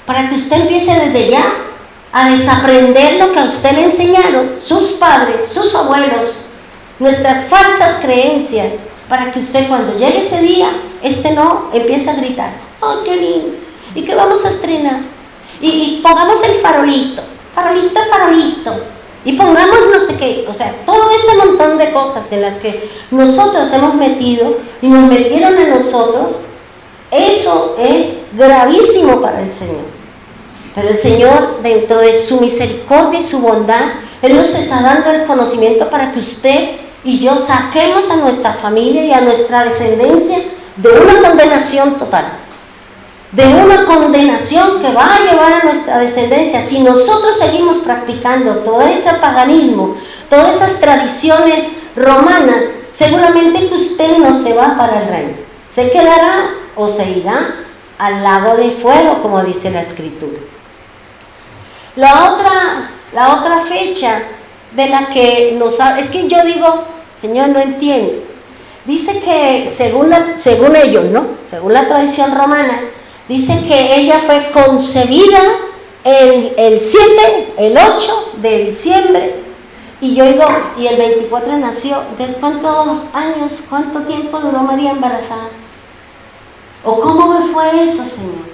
para que usted empiece desde ya a desaprender lo que a usted le enseñaron sus padres, sus abuelos, nuestras falsas creencias, para que usted cuando llegue ese día, no empiece a gritar, ¡oh, qué lindo! ¿Y qué vamos a estrenar? Y pongamos el farolito, y pongamos no sé qué, o sea, todo ese montón de cosas en las que nosotros hemos metido y nos metieron a nosotros, eso es gravísimo para el Señor. Pero el Señor, dentro de su misericordia y su bondad, Él nos está dando el conocimiento para que usted y yo saquemos a nuestra familia y a nuestra descendencia de una condenación total, de una condenación que va a llevar a nuestra descendencia. Si nosotros seguimos practicando todo ese paganismo, todas esas tradiciones romanas, seguramente que usted no se va para el reino, se quedará o se irá al lago de fuego, como dice la Escritura. La otra fecha de la que nos habla, es que yo digo, Señor, no entiendo. Dice que según ellos, ¿no? Según la tradición romana, dice que ella fue concebida el 7, el 8 de diciembre, y yo digo, y el 24 nació. Entonces, ¿cuántos años, cuánto tiempo duró María embarazada? ¿O cómo fue eso, Señor?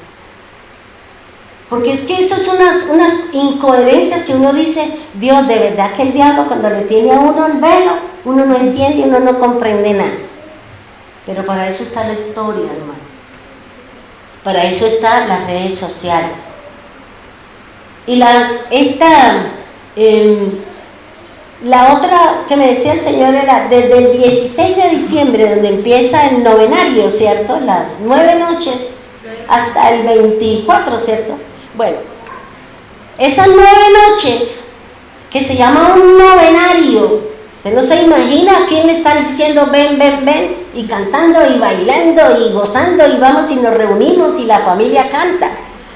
Porque es que eso es unas incoherencias que uno dice, Dios, de verdad que el diablo cuando le tiene a uno el velo, uno no entiende, uno no comprende nada. Pero para eso está la historia, hermano. Para eso están las redes sociales. Y la otra que me decía el Señor era desde el 16 de diciembre, donde empieza el novenario, ¿cierto? Las 9 noches hasta el 24, ¿cierto? Bueno, esas 9 noches que se llama un novenario, usted no se imagina a quién le están diciendo ven, ven, ven, y cantando y bailando y gozando, y vamos y nos reunimos y la familia canta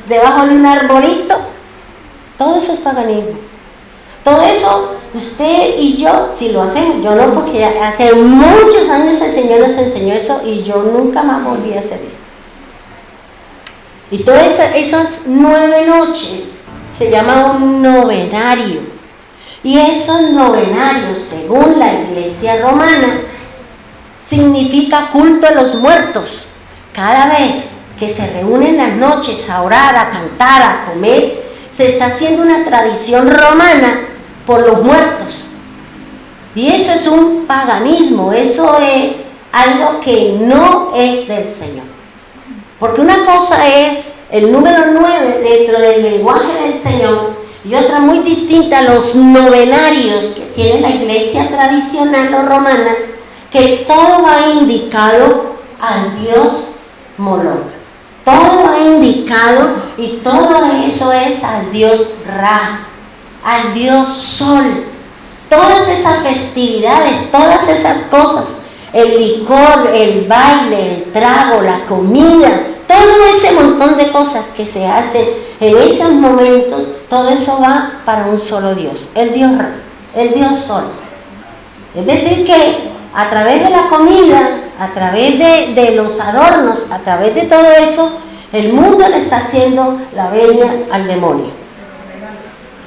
debajo de un arbolito. Todo eso es paganismo. Todo eso, usted y yo, si lo hacemos, yo no, porque hace muchos años el Señor nos enseñó eso y yo nunca más volví a hacer eso. Y todas esas 9 noches se llama un novenario. Y esos novenarios, según la Iglesia romana, significa culto a los muertos. Cada vez que se reúnen las noches a orar, a cantar, a comer, se está haciendo una tradición romana por los muertos. Y eso es un paganismo, eso es algo que no es del Señor. Porque una cosa es el número 9 dentro del lenguaje del Señor y otra muy distinta, los novenarios que tiene la iglesia tradicional o romana, que todo va indicado al dios Moloch. Todo va indicado y todo eso es al dios Ra, al dios Sol. Todas esas festividades, todas esas cosas, el licor, el baile, el trago, la comida, todo ese montón de cosas que se hacen en esos momentos, todo eso va para un solo Dios, el Dios Ra, el Dios Sol. Es decir que a través de la comida, a través de los adornos, a través de todo eso, el mundo le está haciendo la veña al demonio.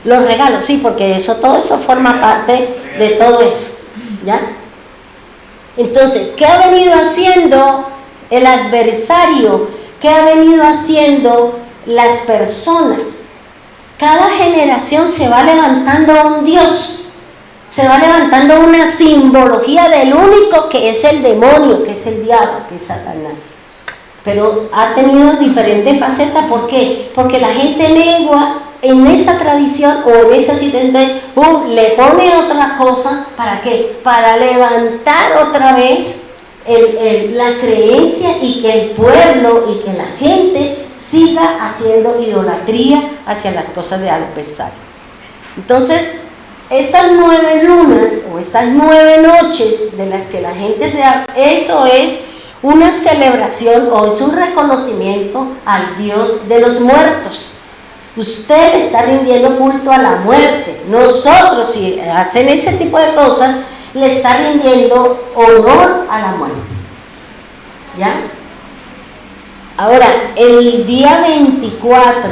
Los regalos, sí, porque todo eso forma parte de todo eso, ¿ya? Entonces, ¿qué ha venido haciendo el adversario? ¿Qué ha venido haciendo las personas? Cada generación se va levantando a un Dios, se va levantando una simbología del único que es el demonio, que es el diablo, que es Satanás. Pero ha tenido diferentes facetas. ¿Por qué? Porque la gente legua en esa tradición o en esa situación, entonces, le pone otra cosa. ¿Para qué? Para levantar otra vez la creencia y que el pueblo y que la gente siga haciendo idolatría hacia las cosas del adversario. Entonces, estas 9 lunas o estas 9 noches de las que la gente se da, eso es una celebración o es un reconocimiento al Dios de los muertos. Usted está rindiendo culto a la muerte. Nosotros, si hacen ese tipo de cosas, le está rindiendo honor a la muerte. ¿Ya? Ahora, el día 24,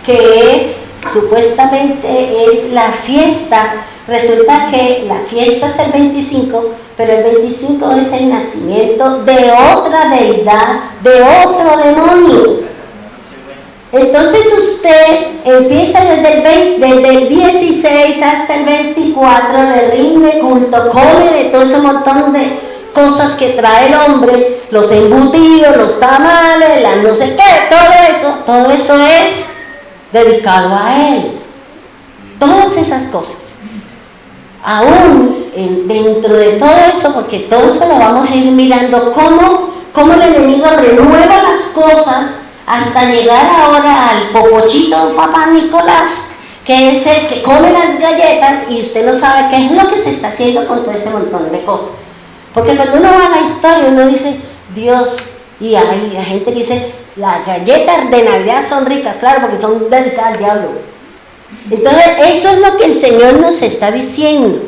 que es, supuestamente es la fiesta, resulta que la fiesta es el 25, pero el 25 es el nacimiento de otra deidad, de otro demonio. Entonces usted empieza desde el 16 hasta el 24, le rinde culto, come de todo ese montón de cosas que trae el hombre, los embutidos, los tamales, las no sé qué, todo eso es dedicado a él. Todas esas cosas. Aún dentro de todo eso, porque todo eso lo vamos a ir mirando, cómo el enemigo renueva las cosas hasta llegar ahora al popochito Papá Nicolás, que es el que come las galletas y usted no sabe qué es lo que se está haciendo con todo ese montón de cosas. Porque cuando uno va a la historia, uno dice, Dios, y hay gente que dice, las galletas de Navidad son ricas, claro, porque son dedicadas al diablo. Entonces, eso es lo que el Señor nos está diciendo.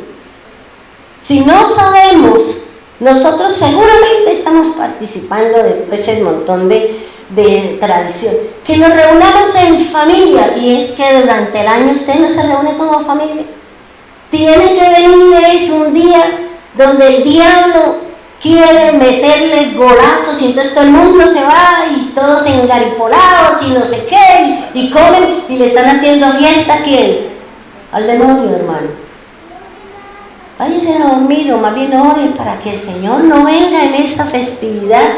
Si no sabemos, nosotros seguramente estamos participando de ese montón de tradición. Que nos reunamos en familia, y es que durante el año usted no se reúne como familia. Tiene que venir, es un día donde el diablo quiere meterle golazos y entonces todo el mundo se va y todos engaripolados y no sé qué, y comen y le están haciendo fiesta. ¿A quién? Al demonio, hermano. Váyanse a dormir o más bien oren para que el Señor no venga en esta festividad,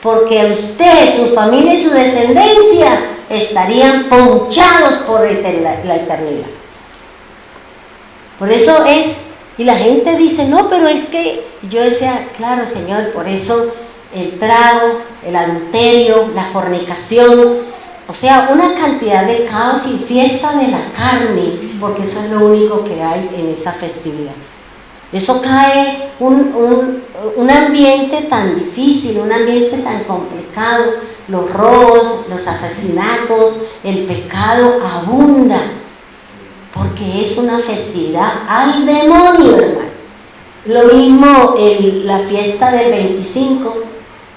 porque usted, su familia y su descendencia estarían ponchados por la eternidad. Por eso es, y la gente dice, no, pero es que, yo decía, claro, Señor, por eso el trago, el adulterio, la fornicación, o sea, una cantidad de caos y fiesta de la carne, porque eso es lo único que hay en esa festividad. Eso cae un ambiente tan difícil, un ambiente tan complicado, los robos, los asesinatos, el pecado abunda, porque es una festividad al demonio, hermano. Lo mismo la fiesta del 25,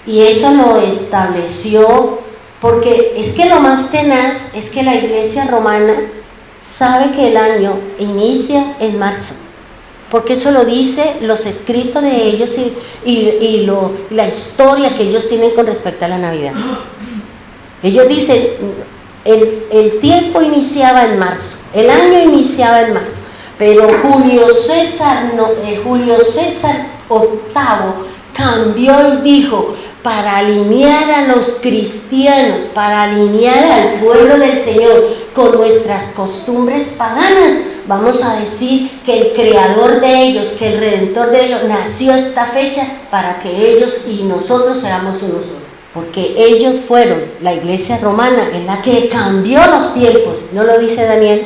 y eso lo estableció, porque es que lo más tenaz es que la Iglesia romana sabe que el año inicia en marzo, porque eso lo dice los escritos de ellos y la historia que ellos tienen con respecto a la Navidad. Ellos dicen, el tiempo iniciaba en marzo, el año iniciaba en marzo, pero Julio César VIII cambió y dijo, para alinear a los cristianos, para alinear al pueblo del Señor con nuestras costumbres paganas, vamos a decir que el creador de ellos, que el redentor de ellos nació esta fecha para que ellos y nosotros seamos uno solo. Porque ellos fueron, la Iglesia romana, en la que cambió los tiempos. ¿No lo dice Daniel?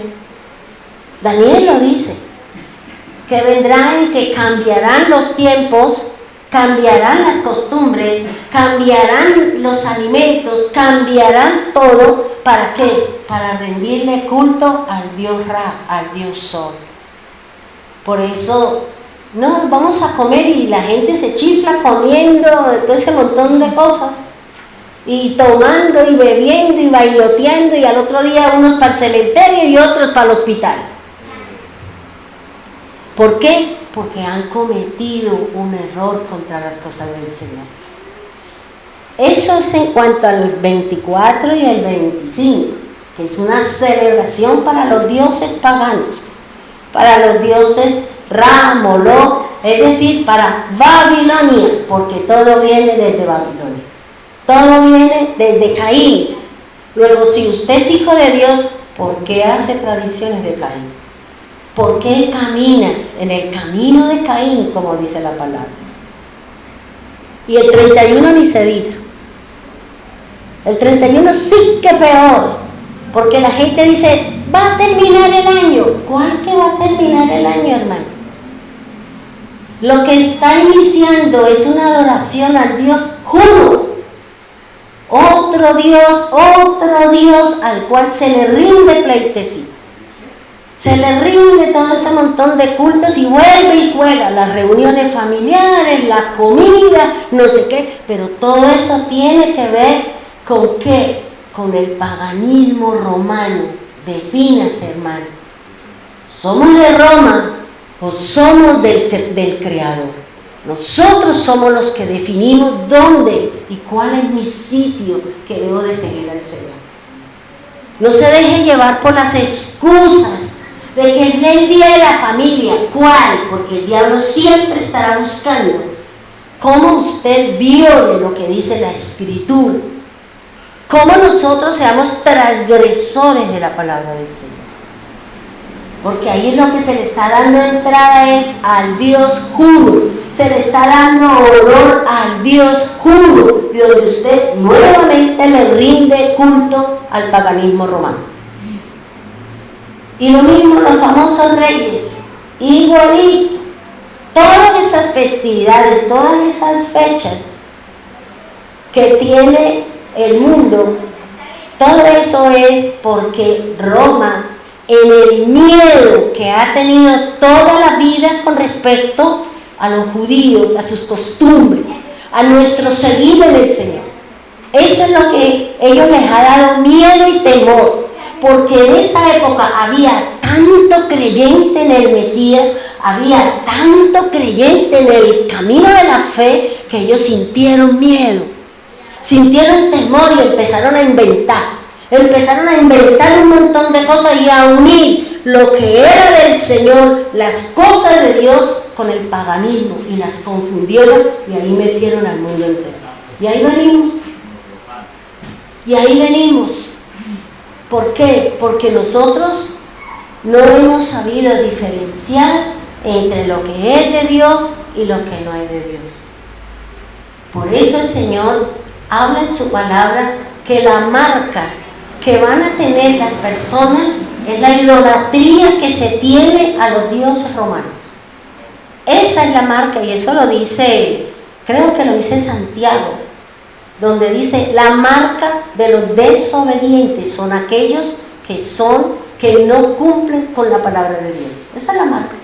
Daniel lo dice, que vendrá en que cambiarán los tiempos, cambiarán las costumbres, cambiarán los alimentos, cambiarán todo. ¿Para qué? Para rendirle culto al Dios Ra, al Dios Sol. Por eso, no, vamos a comer y la gente se chifla comiendo todo ese montón de cosas, y tomando y bebiendo y bailoteando, y al otro día unos para el cementerio y otros para el hospital. ¿Por qué? Porque han cometido un error contra las cosas del Señor. Eso es en cuanto al 24 y el 25, que es una celebración para los dioses paganos, para los dioses Ra, Moloch, es decir, para Babilonia, porque todo viene desde Babilonia, todo viene desde Caín. Luego, si usted es hijo de Dios, ¿por qué hace tradiciones de Caín? ¿Por qué caminas en el camino de Caín, como dice la palabra? Y el 31 ni se diga. El 31 sí que peor, porque la gente dice, va a terminar el año. ¿Cuál que va a terminar el año, hermano? Lo que está iniciando es una adoración al Dios Juno, otro Dios al cual se le rinde pleitesía. Se le rinde todo ese montón de cultos y vuelve y juega las reuniones familiares, la comida, no sé qué, pero todo eso tiene que ver ¿con qué? Con el paganismo romano. Defínase, hermano. ¿Somos de Roma o somos del Creador? Nosotros somos los que definimos dónde y cuál es mi sitio que debo de seguir al Señor. No se deje llevar por las excusas de que es el día de la familia. ¿Cuál? Porque el diablo siempre estará buscando cómo usted viole lo que dice la Escritura. Cómo nosotros seamos transgresores de la palabra del Señor. Porque ahí lo que se le está dando entrada es al Dios juro. Se le está dando honor al Dios juro, de donde usted nuevamente le rinde culto al paganismo romano. Y lo mismo los famosos reyes, igualito. Todas esas festividades, todas esas fechas que tiene el mundo, todo eso es porque Roma, en el miedo que ha tenido toda la vida con respecto a los judíos, a sus costumbres, a nuestro seguir en el Señor. Eso es lo que ellos les ha dado miedo y temor, porque en esa época había tanto creyente en el Mesías, había tanto creyente en el camino de la fe, que ellos sintieron miedo, sintieron temor y empezaron a inventar un montón de cosas y a unir lo que era del Señor, las cosas de Dios, con el paganismo, y las confundieron y ahí metieron al mundo entero. Y ahí venimos. ¿Por qué? Porque nosotros no hemos sabido diferenciar entre lo que es de Dios y lo que no es de Dios. Por eso el Señor habla en su palabra que la marca que van a tener las personas es la idolatría que se tiene a los dioses romanos. Esa es la marca, y eso lo dice, creo que lo dice Santiago, donde dice: la marca de los desobedientes son aquellos que no cumplen con la palabra de Dios. Esa es la marca.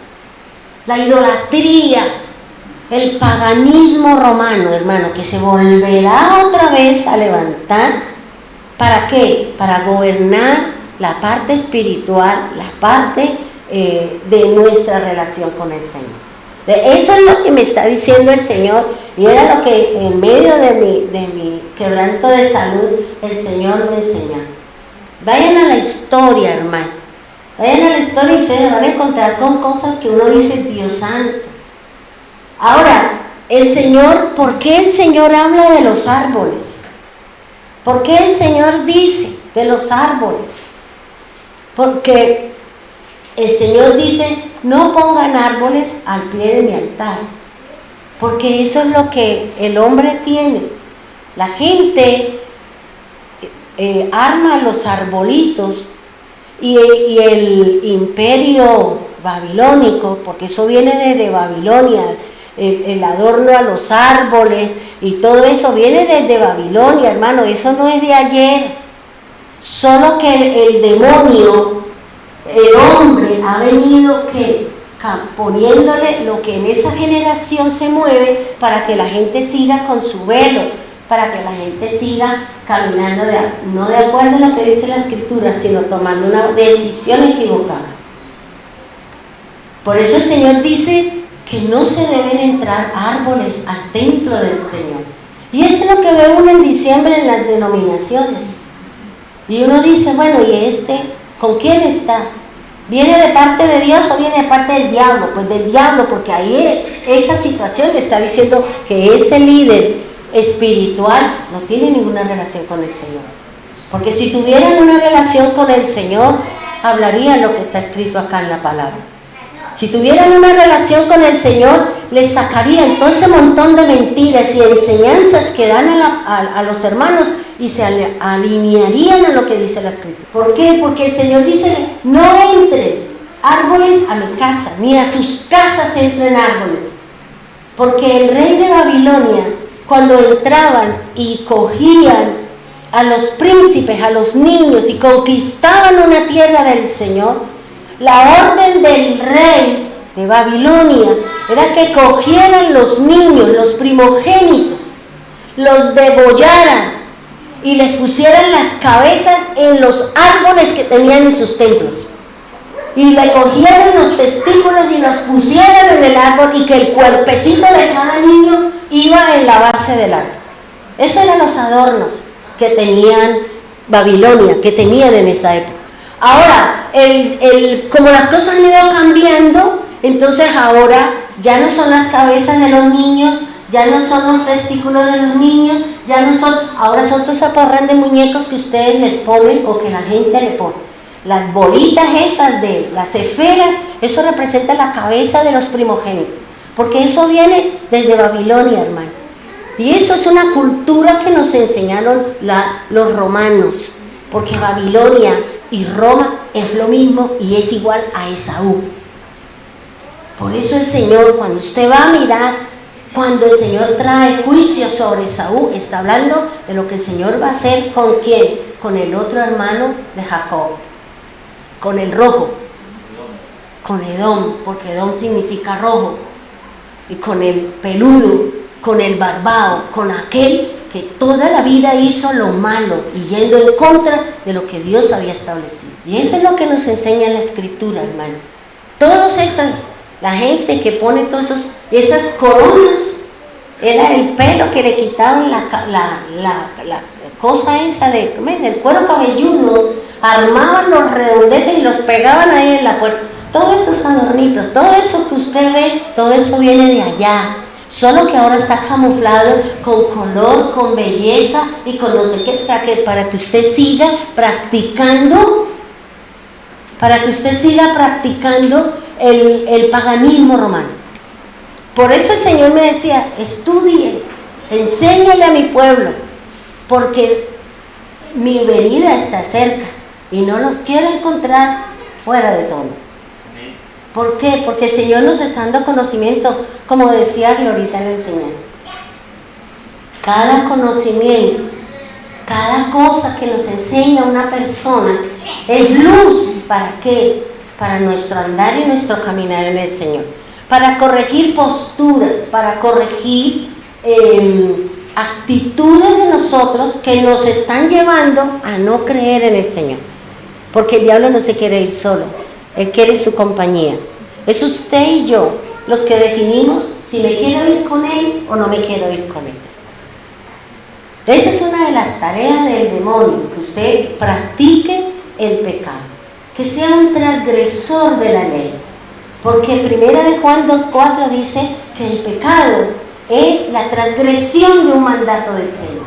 La idolatría, el paganismo romano, hermano, que se volverá otra vez a levantar. ¿Para qué? Para gobernar la parte espiritual, la parte de nuestra relación con el Señor. Eso es lo que me está diciendo el Señor, y era lo que en medio de mi quebranto de salud el Señor me enseñó. Vayan a la historia, hermano. Vayan a la historia y ustedes van a encontrar con cosas que uno dice: Dios santo. Ahora, el Señor, ¿por qué el Señor habla de los árboles? ¿Por qué el Señor dice de los árboles? Porque el Señor dice: no pongan árboles al pie de mi altar, porque eso es lo que el hombre tiene. La gente arma los arbolitos, y el imperio babilónico, porque eso viene desde Babilonia, el adorno a los árboles y todo eso viene desde Babilonia, hermano. Eso no es de ayer, solo que el demonio, el hombre, ha venido poniéndole lo que en esa generación se mueve, para que la gente siga con su velo, para que la gente siga caminando no de acuerdo a lo que dice la Escritura, sino tomando una decisión equivocada. Por eso el Señor dice que no se deben entrar árboles al templo del Señor. Y eso es lo que ve uno en diciembre en las denominaciones. Y uno dice: bueno, ¿y con quién está? ¿Viene de parte de Dios o viene de parte del diablo? Pues del diablo, porque ahí esa situación le está diciendo que ese líder espiritual no tiene ninguna relación con el Señor. Porque si tuvieran una relación con el Señor, hablarían lo que está escrito acá en la palabra. Si tuvieran una relación con el Señor, les sacarían todo ese montón de mentiras y enseñanzas que dan a los hermanos, y se alinearían a lo que dice la Escritura. ¿Por qué? Porque el Señor dice: no entren árboles a mi casa, ni a sus casas entren árboles. Porque el rey de Babilonia, cuando entraban y cogían a los príncipes, a los niños, y conquistaban una tierra del Señor, la orden del rey de Babilonia era que cogieran los niños, los primogénitos, los degollaran y les pusieran las cabezas en los árboles que tenían en sus templos, y le cogieran los testículos y los pusieran en el árbol, y que el cuerpecito de cada niño iba en la base del árbol. Esos eran los adornos que tenían Babilonia que tenían en esa época. Ahora, como las cosas han ido cambiando, entonces ahora ya no son las cabezas de los niños, ya no son los testículos de los niños, ahora son todos esa porra de muñecos que ustedes les ponen o que la gente le pone. Las bolitas esas de las esferas, eso representa la cabeza de los primogénitos, porque eso viene desde Babilonia, hermano. Y eso es una cultura que nos enseñaron los romanos, porque Babilonia y Roma es lo mismo y es igual a Esaú. Por eso el Señor, cuando usted va a mirar, cuando el Señor trae juicio sobre Esaú, está hablando de lo que el Señor va a hacer con ¿quién? Con el otro hermano de Jacob, con el rojo, con Edom, porque Edom significa rojo, y con el peludo, con el barbado, con aquel que toda la vida hizo lo malo y yendo en contra de lo que Dios había establecido. Y eso es lo que nos enseña la Escritura, hermano. La gente que pone todas esas coronas, era el pelo que le quitaban la cosa esa del cuero cabelludo, armaban los redondetes y los pegaban ahí en la puerta. Todos esos adornitos, todo eso que usted ve, todo eso viene de allá. Solo que ahora está camuflado con color, con belleza y con no sé qué, para que usted siga practicando, el paganismo romano. Por eso el Señor me decía, estudie, enséñale a mi pueblo, porque mi venida está cerca y no los quiero encontrar fuera de tono. ¿Por qué? Porque el Señor nos está dando conocimiento, como decía Glorita en la enseñanza. Cada conocimiento, cada cosa que nos enseña una persona es luz. ¿Para qué? Para nuestro andar y nuestro caminar en el Señor. Para corregir posturas, para corregir actitudes de nosotros que nos están llevando a no creer en el Señor. Porque el diablo no se quiere ir solo, él quiere su compañía. Es usted y yo los que definimos si me quiero ir con él o no me quiero ir con él. Esa es una de las tareas del demonio, que usted practique el pecado, que sea un transgresor de la ley. Porque 1 Juan 2:4 dice que el pecado es la transgresión de un mandato del Señor.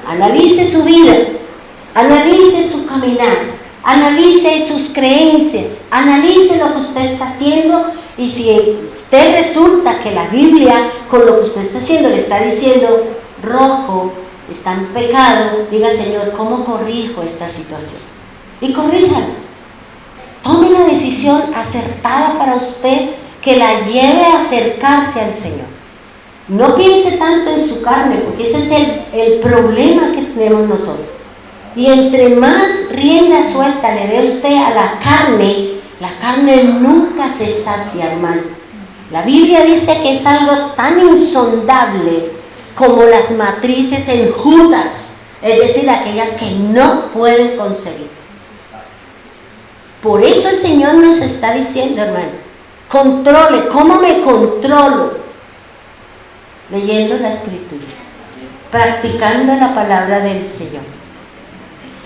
Analice su vida, analice su caminar, analice sus creencias, analice lo que usted está haciendo, y si usted resulta que la Biblia con lo que usted está haciendo le está diciendo rojo, está en pecado, diga: Señor, ¿cómo corrijo esta situación? Y corríjalo. Tome la decisión acertada para usted que la lleve a acercarse al Señor. No piense tanto en su carne, porque ese es el problema que tenemos nosotros. Y entre más rienda suelta le dé usted a la carne nunca se sacia, hermano. La Biblia dice que es algo tan insondable como las matrices enjutas, es decir, aquellas que no pueden concebir. Por eso el Señor nos está diciendo, hermano, controle. ¿Cómo me controlo? Leyendo la Escritura, practicando la palabra del Señor,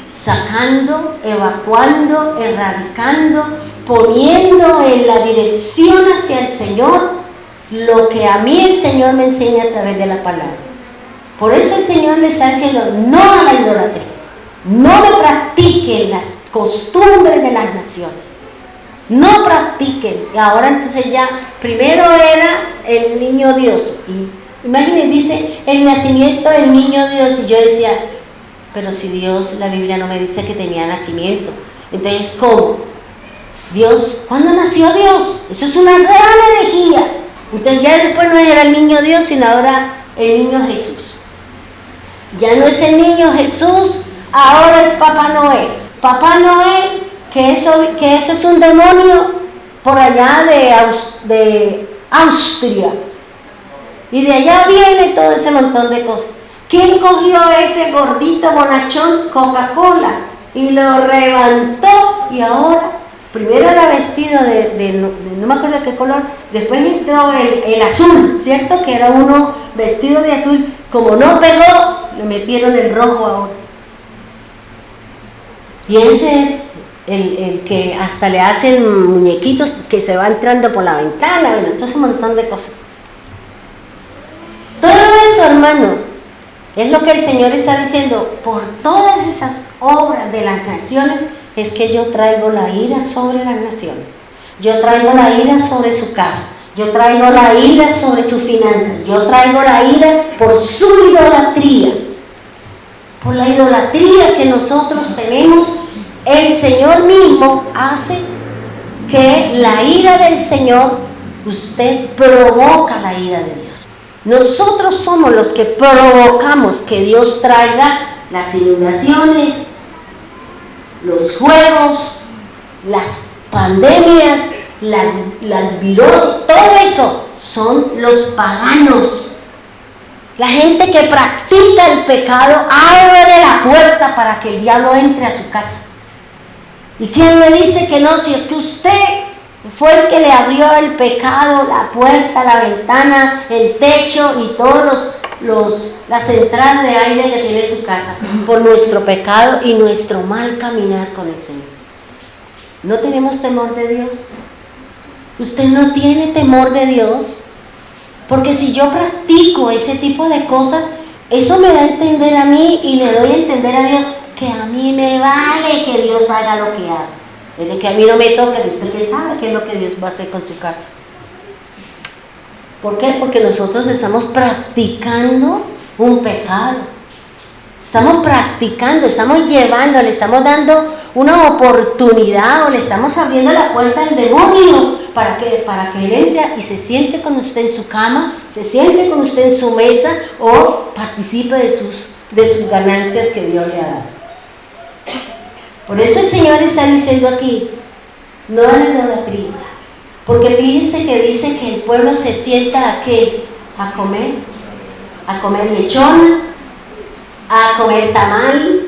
sacando, evacuando, erradicando, poniendo en la dirección hacia el Señor lo que a mí el Señor me enseña a través de la palabra. Por eso el Señor le está diciendo no a la idolatría, no me practiquen las costumbres de las naciones, no practiquen. Y ahora entonces ya, primero era el niño Dios, y imagínense, dice el nacimiento del niño Dios, y yo decía, pero si Dios, la Biblia no me dice que tenía nacimiento, entonces ¿cómo? Dios, ¿cuándo nació Dios? Eso es una gran herejía. Entonces ya después no era el niño Dios, sino ahora el niño Jesús. Ya no es el niño Jesús, ahora es Papá Noel. Papá Noel, que eso es un demonio por allá de Austria. Y de allá viene todo ese montón de cosas. ¿Quién cogió ese gordito bonachón Coca-Cola y lo levantó? Y ahora, primero era vestido de no me acuerdo de qué color, después entró el azul, ¿cierto? Que era uno vestido de azul. Como no pegó, le metieron el rojo ahora. Y ese es el que hasta le hacen muñequitos que se va entrando por la ventana, bueno, entonces un montón de cosas. Todo eso, hermano, es lo que el Señor está diciendo. Por todas esas obras de las naciones es que yo traigo la ira sobre las naciones. Yo traigo la ira sobre su casa. Yo traigo la ira sobre sus finanzas. Yo traigo la ira por su idolatría. Por la idolatría que nosotros tenemos. El Señor mismo hace que la ira del Señor, usted provoca la ira de Dios. Nosotros somos los que provocamos que Dios traiga las inundaciones, los fuegos, las pandemias, las virosis, todo eso son los paganos. La gente que practica el pecado abre la puerta para que el diablo entre a su casa. ¿Y quién le dice que no? Si es que usted fue el que le abrió el pecado, la puerta, la ventana, el techo y todas las entradas de aire que tiene su casa, por nuestro pecado y nuestro mal caminar con el Señor. ¿No tenemos temor de Dios? ¿Usted no tiene temor de Dios? Porque si yo practico ese tipo de cosas, eso me da a entender a mí y le doy a entender a Dios que a mí me vale que Dios haga lo que haga. Desde que a mí no me toque, usted que sabe qué es lo que Dios va a hacer con su casa. ¿Por qué? Porque nosotros estamos practicando un pecado. Estamos practicando, estamos llevando, le estamos dando una oportunidad o le estamos abriendo la puerta al demonio para que él entre y se siente con usted en su cama, se siente con usted en su mesa o participe de sus ganancias que Dios le ha dado. Por eso el Señor está diciendo aquí, no a la idolatría. Porque fíjense que dice que el pueblo se sienta ¿a qué? A comer lechona, a comer tamal,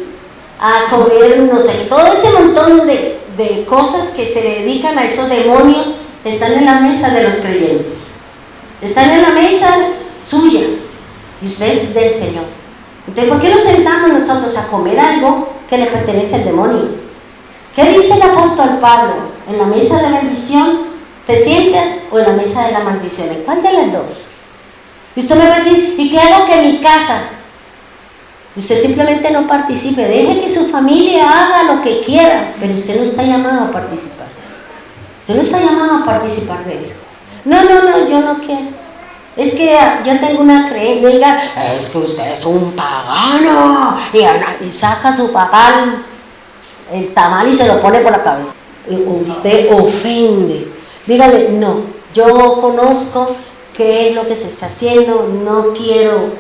a comer no sé, todo ese montón de cosas que se le dedican a esos demonios están en la mesa de los creyentes. Están en la mesa suya y usted es del Señor. Entonces, ¿por qué nos sentamos nosotros a comer algo que le pertenece al demonio? ¿Qué dice el apóstol Pablo? ¿En la mesa de bendición te sientas o en la mesa de la maldición? ¿En cuál de las dos? Y usted me va a decir, ¿y qué hago que en mi casa? Usted simplemente no participe, deje que su familia haga lo que quiera, pero usted no está llamado a participar. Usted no está llamado a participar de eso. No, yo no quiero. Es que yo tengo una creencia, diga, es que usted es un pagano, y saca su papá el tamal y se lo pone por la cabeza. Y usted ofende. Dígale, no, yo conozco qué es lo que se está haciendo, no quiero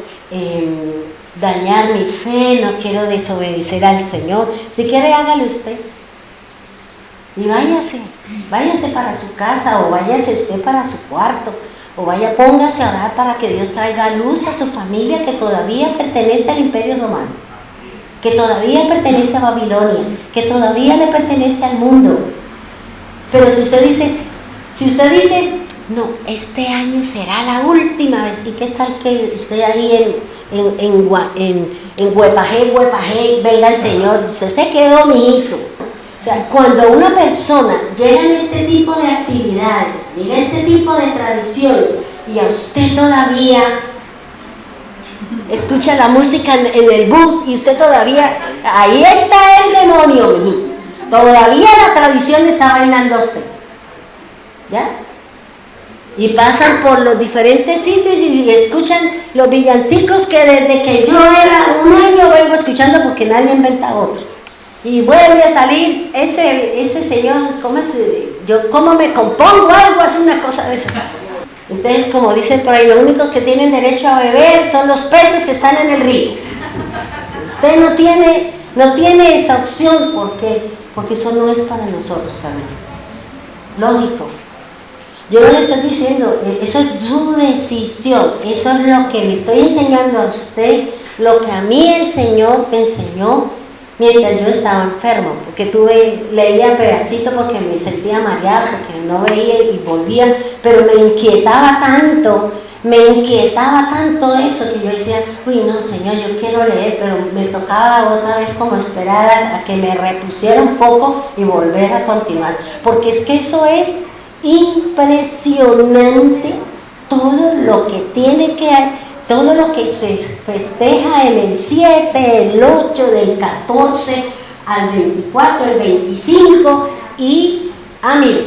dañar mi fe, no quiero desobedecer al Señor. Si quiere, hágale usted. Y váyase para su casa, o váyase usted para su cuarto, o póngase a orar para que Dios traiga luz a su familia que todavía pertenece al Imperio Romano, que todavía pertenece a Babilonia, que todavía le pertenece al mundo. Pero que usted dice, si usted dice, no, este año será la última vez, ¿y qué tal que usted ahí en Huepajé, venga el Señor, usted se quedó, mijito? O sea, cuando una persona llega en este tipo de actividades, llega a este tipo de tradición, y a usted todavía escucha la música en el bus, y usted todavía, ahí está el demonio, mijito. Todavía la tradición le está bailando a usted. ¿Ya? Y pasan por los diferentes sitios y escuchan los villancicos que desde que yo era un año vengo escuchando, porque nadie inventa otro. Y vuelve a salir ese señor, ¿cómo me compongo? Algo así, una cosa de esas. Entonces, como dicen por ahí, lo único que tienen derecho a beber son los peces que están en el río. Usted no tiene esa opción, porque eso no es para nosotros, ¿saben? Lógico. Yo no le estoy diciendo, eso es su decisión, eso es lo que le estoy enseñando a usted, lo que a mí el Señor me enseñó mientras yo estaba enfermo, porque leía pedacitos porque me sentía mareada, porque no veía y volvía, pero me inquietaba tanto me inquietaba tanto eso que yo decía, uy, no, Señor, yo quiero leer, pero me tocaba otra vez como esperar a que me repusiera un poco y volver a continuar. Porque es que eso es impresionante, todo lo que todo lo que se festeja en el 7, el 8, del 14 al 24, el 25 y, miren,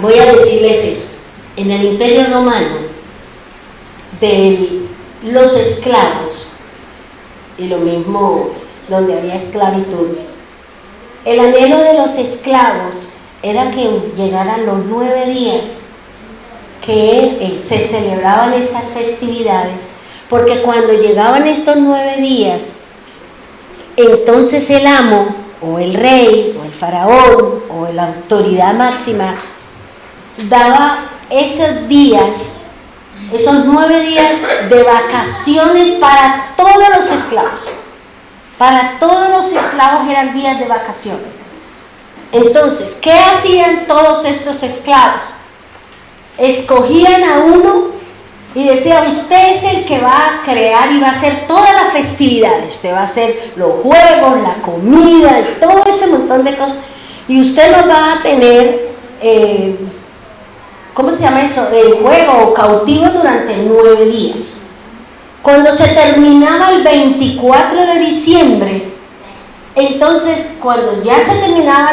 voy a decirles esto, en el Imperio Romano, de los esclavos, y lo mismo donde había esclavitud, el anhelo de los esclavos era que llegaran los 9 días que se celebraban estas festividades, porque cuando llegaban estos 9 días, entonces el amo, o el rey, o el faraón, o la autoridad máxima, daba esos días, esos 9 días de vacaciones para todos los esclavos. Para todos los esclavos eran días de vacaciones. Entonces, ¿qué hacían todos estos esclavos? Escogían a uno y decían, usted es el que va a crear y va a hacer todas las festividades. Usted va a hacer los juegos, la comida, y todo ese montón de cosas. Y usted los va a tener, ¿cómo se llama eso? En juego o cautivo durante 9 días. Cuando se terminaba el 24 de diciembre, entonces cuando ya se terminaba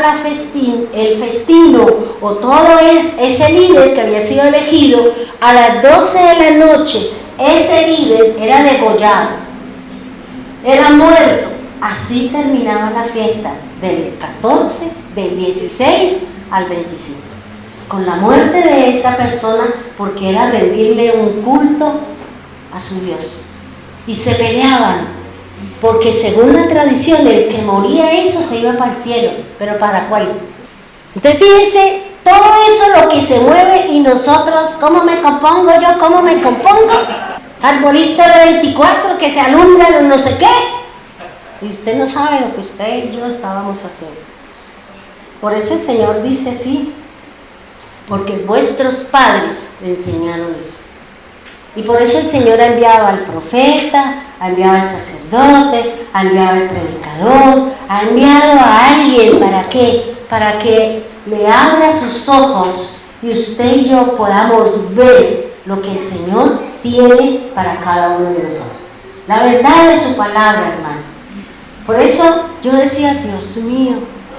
el festino o todo ese líder que había sido elegido, a las 12 de la noche ese líder era degollado, era muerto. Así terminaba la fiesta del 14, del 16 al 25, con la muerte de esa persona, porque era rendirle un culto a su Dios. Y se peleaban, porque según la tradición, el que moría eso se iba para el cielo, pero ¿para cuál? Entonces fíjense, todo eso lo que se mueve y nosotros, ¿cómo me compongo yo? ¿Cómo me compongo? Arbolito de 24 que se alumbra no sé qué. Y usted no sabe lo que usted y yo estábamos haciendo. Por eso el Señor dice así, porque vuestros padres le enseñaron eso. Y por eso el Señor ha enviado al profeta, ha enviado al sacerdote, ha enviado al predicador, ha enviado a alguien. ¿Para qué? Para que le abra sus ojos y usted y yo podamos ver lo que el Señor tiene para cada uno de nosotros. La verdad de su palabra, hermano. Por eso yo decía, Dios mío,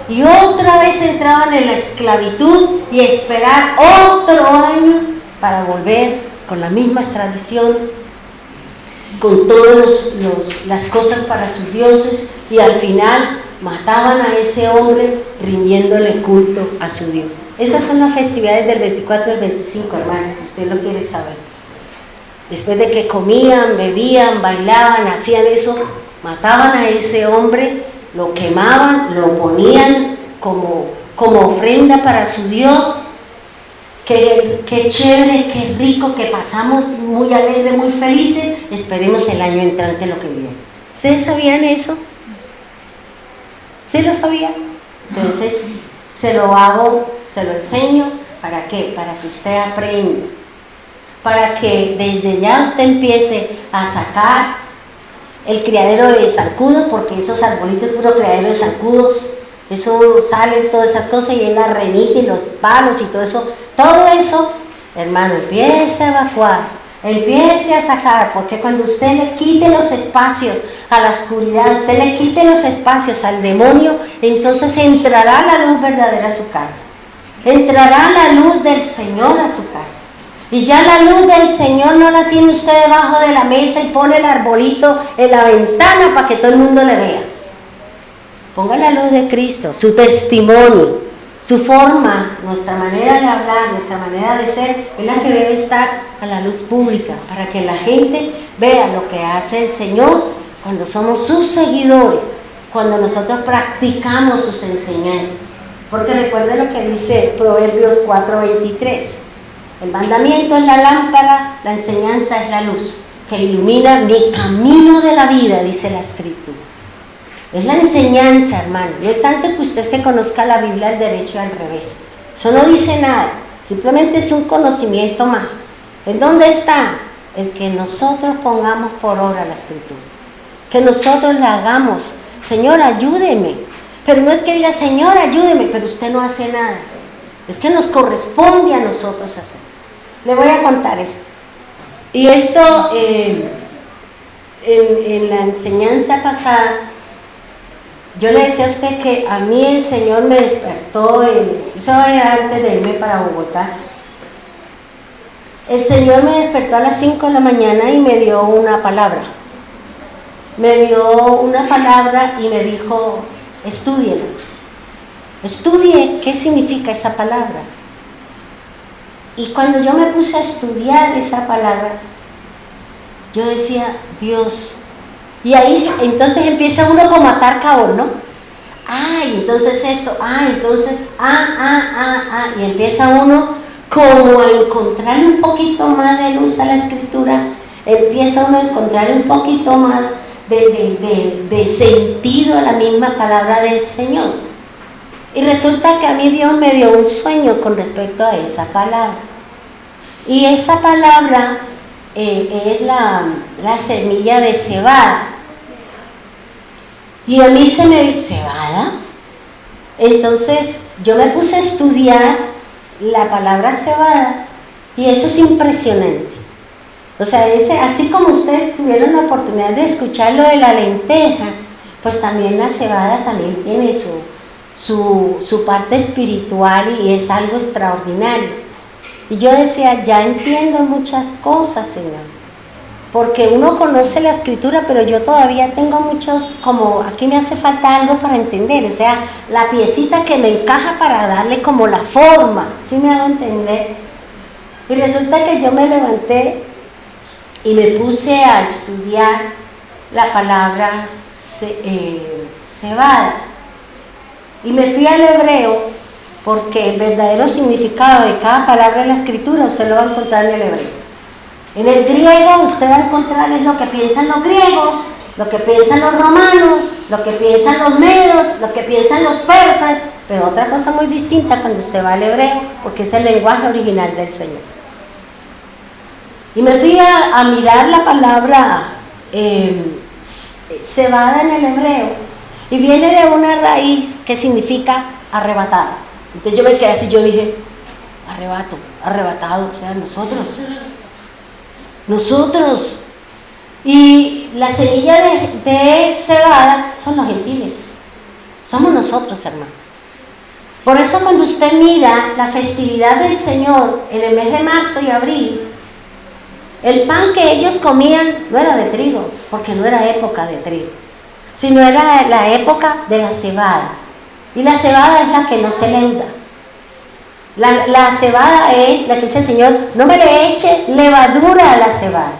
y otra vez entraban en la esclavitud y esperar otro año para volver con las mismas tradiciones, con todas las cosas para sus dioses, y al final mataban a ese hombre rindiéndole culto a su Dios. Esas son las festividades del 24 al 25, hermano, si usted lo quiere saber. Después de que comían, bebían, bailaban, hacían eso, mataban a ese hombre, lo quemaban, lo ponían como ofrenda para su Dios. Qué chévere, qué rico, que pasamos muy alegres, muy felices. Esperemos el año entrante lo que viene. ¿Ustedes sabían eso? ¿Sí lo sabían? Entonces, se lo enseño. ¿Para qué? Para que usted aprenda. Para que desde ya usted empiece a sacar el criadero de zancudos, porque esos arbolitos es puro criadero de zancudos. Eso salen todas esas cosas, y es la renita y los palos y todo eso. Todo eso, hermano, empiece a evacuar, empiece a sacar, porque cuando usted le quite los espacios a la oscuridad, usted le quite los espacios al demonio, entonces entrará la luz verdadera a su casa. Entrará la luz del Señor a su casa. Y ya la luz del Señor no la tiene usted debajo de la mesa y pone el arbolito en la ventana para que todo el mundo le vea. Ponga la luz de Cristo, su testimonio, su forma, nuestra manera de hablar, nuestra manera de ser, es la que debe estar a la luz pública, para que la gente vea lo que hace el Señor cuando somos sus seguidores, cuando nosotros practicamos sus enseñanzas. Porque recuerden lo que dice Proverbios 4:23. El mandamiento es la lámpara, la enseñanza es la luz, que ilumina mi camino de la vida, dice la Escritura. Es la enseñanza, hermano. No es tanto que usted se conozca la Biblia al derecho y al revés. Eso no dice nada. Simplemente es un conocimiento más. ¿En dónde está? El que nosotros pongamos por obra la escritura, que nosotros la hagamos. Señor, ayúdeme, pero no es que diga, Señor, ayúdeme, pero usted no hace nada. Es que nos corresponde a nosotros hacer. Le voy a contar esto. Y esto, en la enseñanza pasada, yo le decía a usted que a mí el Señor me despertó, eso era antes de irme para Bogotá. El Señor me despertó a las 5 de la mañana y me dio una palabra. Me dio una palabra y me dijo, estúdiela. Estudie qué significa esa palabra. Y cuando yo me puse a estudiar esa palabra, yo decía, Dios. Y ahí entonces empieza uno como a atar cabos, ¿no? Y entonces esto, entonces, y empieza uno como a encontrar un poquito más de luz a la escritura, empieza uno a encontrar un poquito más de sentido a la misma palabra del Señor. Y resulta que a mí Dios me dio un sueño con respecto a esa palabra. Y esa palabra es la semilla de cebada. Y a mí se me dice, ¿cebada? Entonces yo me puse a estudiar la palabra cebada y eso es impresionante. O sea, así como ustedes tuvieron la oportunidad de escuchar lo de la lenteja, pues también la cebada también tiene su parte espiritual y es algo extraordinario. Y yo decía, ya entiendo muchas cosas, Señor. Porque uno conoce la escritura, pero yo todavía tengo muchos, como aquí me hace falta algo para entender, o sea, la piecita que me encaja para darle como la forma, ¿sí me hago entender? Y resulta que yo me levanté y me puse a estudiar la palabra cebada. Y me fui al hebreo, porque el verdadero significado de cada palabra en la escritura usted lo va a encontrar en el hebreo. En el griego usted va a encontrar es lo que piensan los griegos, lo que piensan los romanos, lo que piensan los medos, lo que piensan los persas, pero otra cosa muy distinta cuando usted va al hebreo, porque es el lenguaje original del Señor. Y me fui a mirar la palabra cebada en el hebreo, y viene de una raíz que significa arrebatado. Entonces yo me quedé así, yo dije, arrebatado, o sea, nosotros. Y la semilla de cebada son los gentiles, somos nosotros, hermano. Por eso cuando usted mira la festividad del Señor en el mes de marzo y abril, el pan que ellos comían no era de trigo, porque no era época de trigo, sino era la época de la cebada. Y la cebada es la que no se leuda. La cebada es la que dice el Señor, no me le eche levadura a la cebada.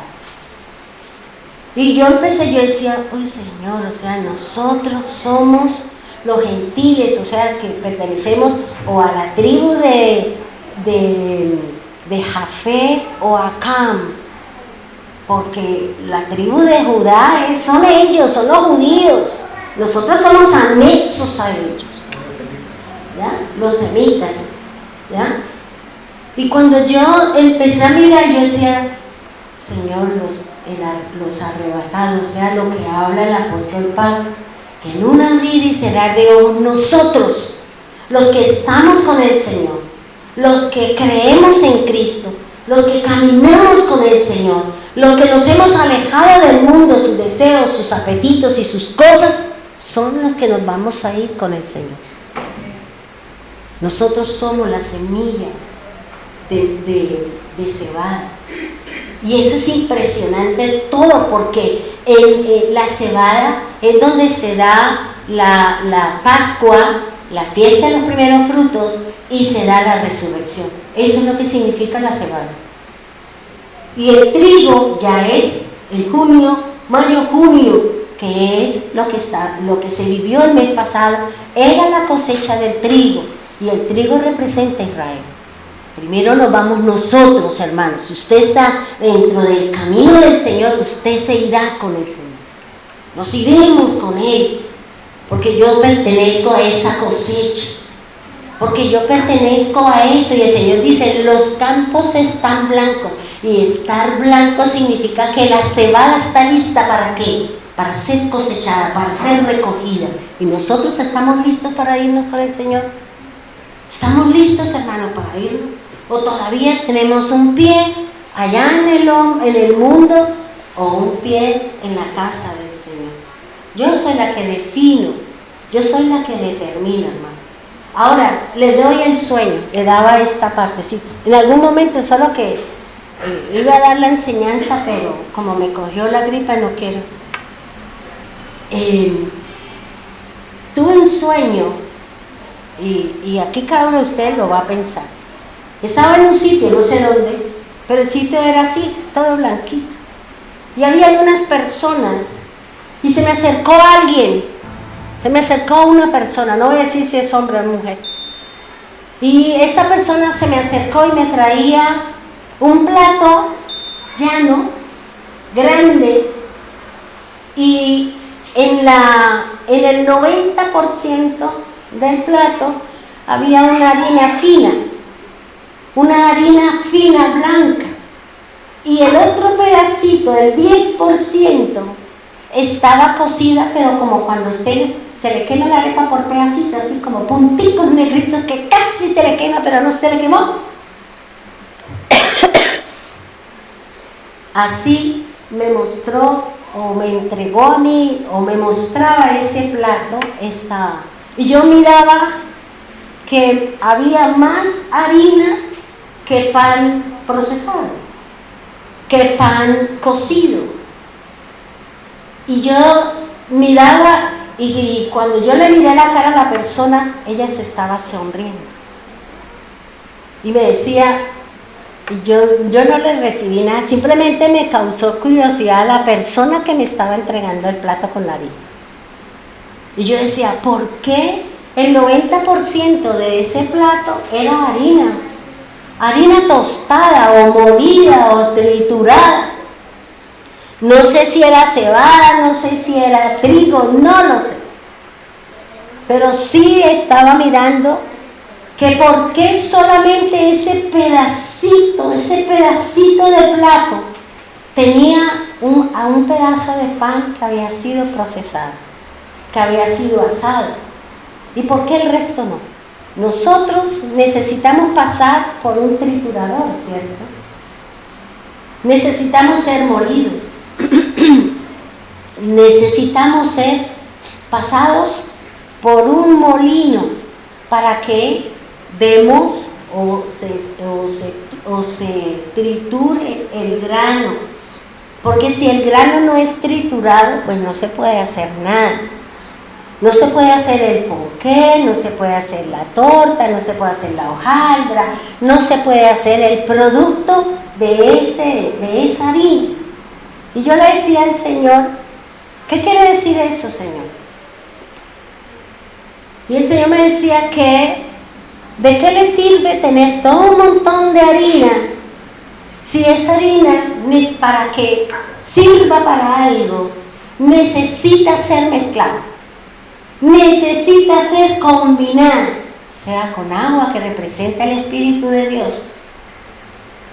Y yo decía, uy Señor, o sea, nosotros somos los gentiles, o sea, que pertenecemos o a la tribu de Jafé o a Cam, porque la tribu de Judá son ellos, son los judíos, nosotros somos anexos a ellos, ¿ya? Los semitas, ¿ya? Y cuando yo empecé a mirar, yo decía, Señor, los arrebatados, o sea, lo que habla el apóstol Pablo, que en un abrir y cerrar de ojos, nosotros, los que estamos con el Señor, los que creemos en Cristo, los que caminamos con el Señor, los que nos hemos alejado del mundo, sus deseos, sus apetitos y sus cosas, son los que nos vamos a ir con el Señor. Nosotros somos la semilla de cebada. Y eso es impresionante todo, porque la cebada es donde se da la Pascua, la fiesta de los primeros frutos, y se da la resurrección. Eso es lo que significa la cebada. Y el trigo ya es el junio, mayo, junio, que es lo que se vivió el mes pasado, era la cosecha del trigo, y el trigo representa a Israel. Primero nos vamos nosotros, hermanos. Si usted está dentro del camino del Señor, usted se irá con el Señor. Nos iremos con Él, porque yo pertenezco a esa cosecha, porque yo pertenezco a eso. Y el Señor dice, los campos están blancos. Y estar blanco significa que la cebada está lista ¿para qué? Para ser cosechada, para ser recogida. Y nosotros estamos listos para irnos con el Señor. ¿Estamos listos, hermano, para irnos? ¿O todavía tenemos un pie allá en el mundo o un pie en la casa del Señor? Yo soy la que defino, yo soy la que determina, hermano. Ahora, le doy el sueño, le daba esta partecita. En algún momento, solo que iba a dar la enseñanza, pero como me cogió la gripa, no quiero. Tuve un sueño, y aquí cada uno de ustedes lo va a pensar. Estaba en un sitio, no sé dónde, pero el sitio era así, todo blanquito. Y había unas personas, y se me acercó alguien. Se me acercó una persona, no voy a decir si es hombre o mujer. Y esa persona se me acercó y me traía un plato llano, grande, y en el 90% del plato había una harina fina blanca. Y el otro pedacito, el 10%, estaba cocida, pero como cuando se le quema la arepa por pedacitos, así como punticos negritos que casi se le quema, pero no se le quemó. Así me mostró, o me entregó a mí, o me mostraba ese plato. Y yo miraba que había más harina que pan procesado, que pan cocido. Y yo miraba, y cuando yo le miré la cara a la persona, ella se estaba sonriendo. Y me decía, y yo no le recibí nada, simplemente me causó curiosidad la persona que me estaba entregando el plato con la harina. Y yo decía, ¿por qué el 90% de ese plato era harina? Harina tostada o molida o triturada. No sé si era cebada, no sé si era trigo, no lo sé. Pero sí estaba mirando que por qué solamente ese pedacito de plato tenía un pedazo de pan que había sido procesado, que había sido asado. ¿Y por qué el resto no? Nosotros necesitamos pasar por un triturador, ¿cierto? Necesitamos ser molidos. Necesitamos ser pasados por un molino para que demos o se triture el grano, porque si el grano no es triturado, pues no se puede hacer nada. No se puede hacer el ponqué, no se puede hacer la torta, no se puede hacer la hojaldra, no se puede hacer el producto de esa harina. Y yo le decía al Señor, ¿qué quiere decir eso, Señor? Y el Señor me decía que, ¿de qué le sirve tener todo un montón de harina si esa harina, para que sirva para algo, necesita ser mezclada? Necesita ser combinada, sea con agua que representa el Espíritu de Dios,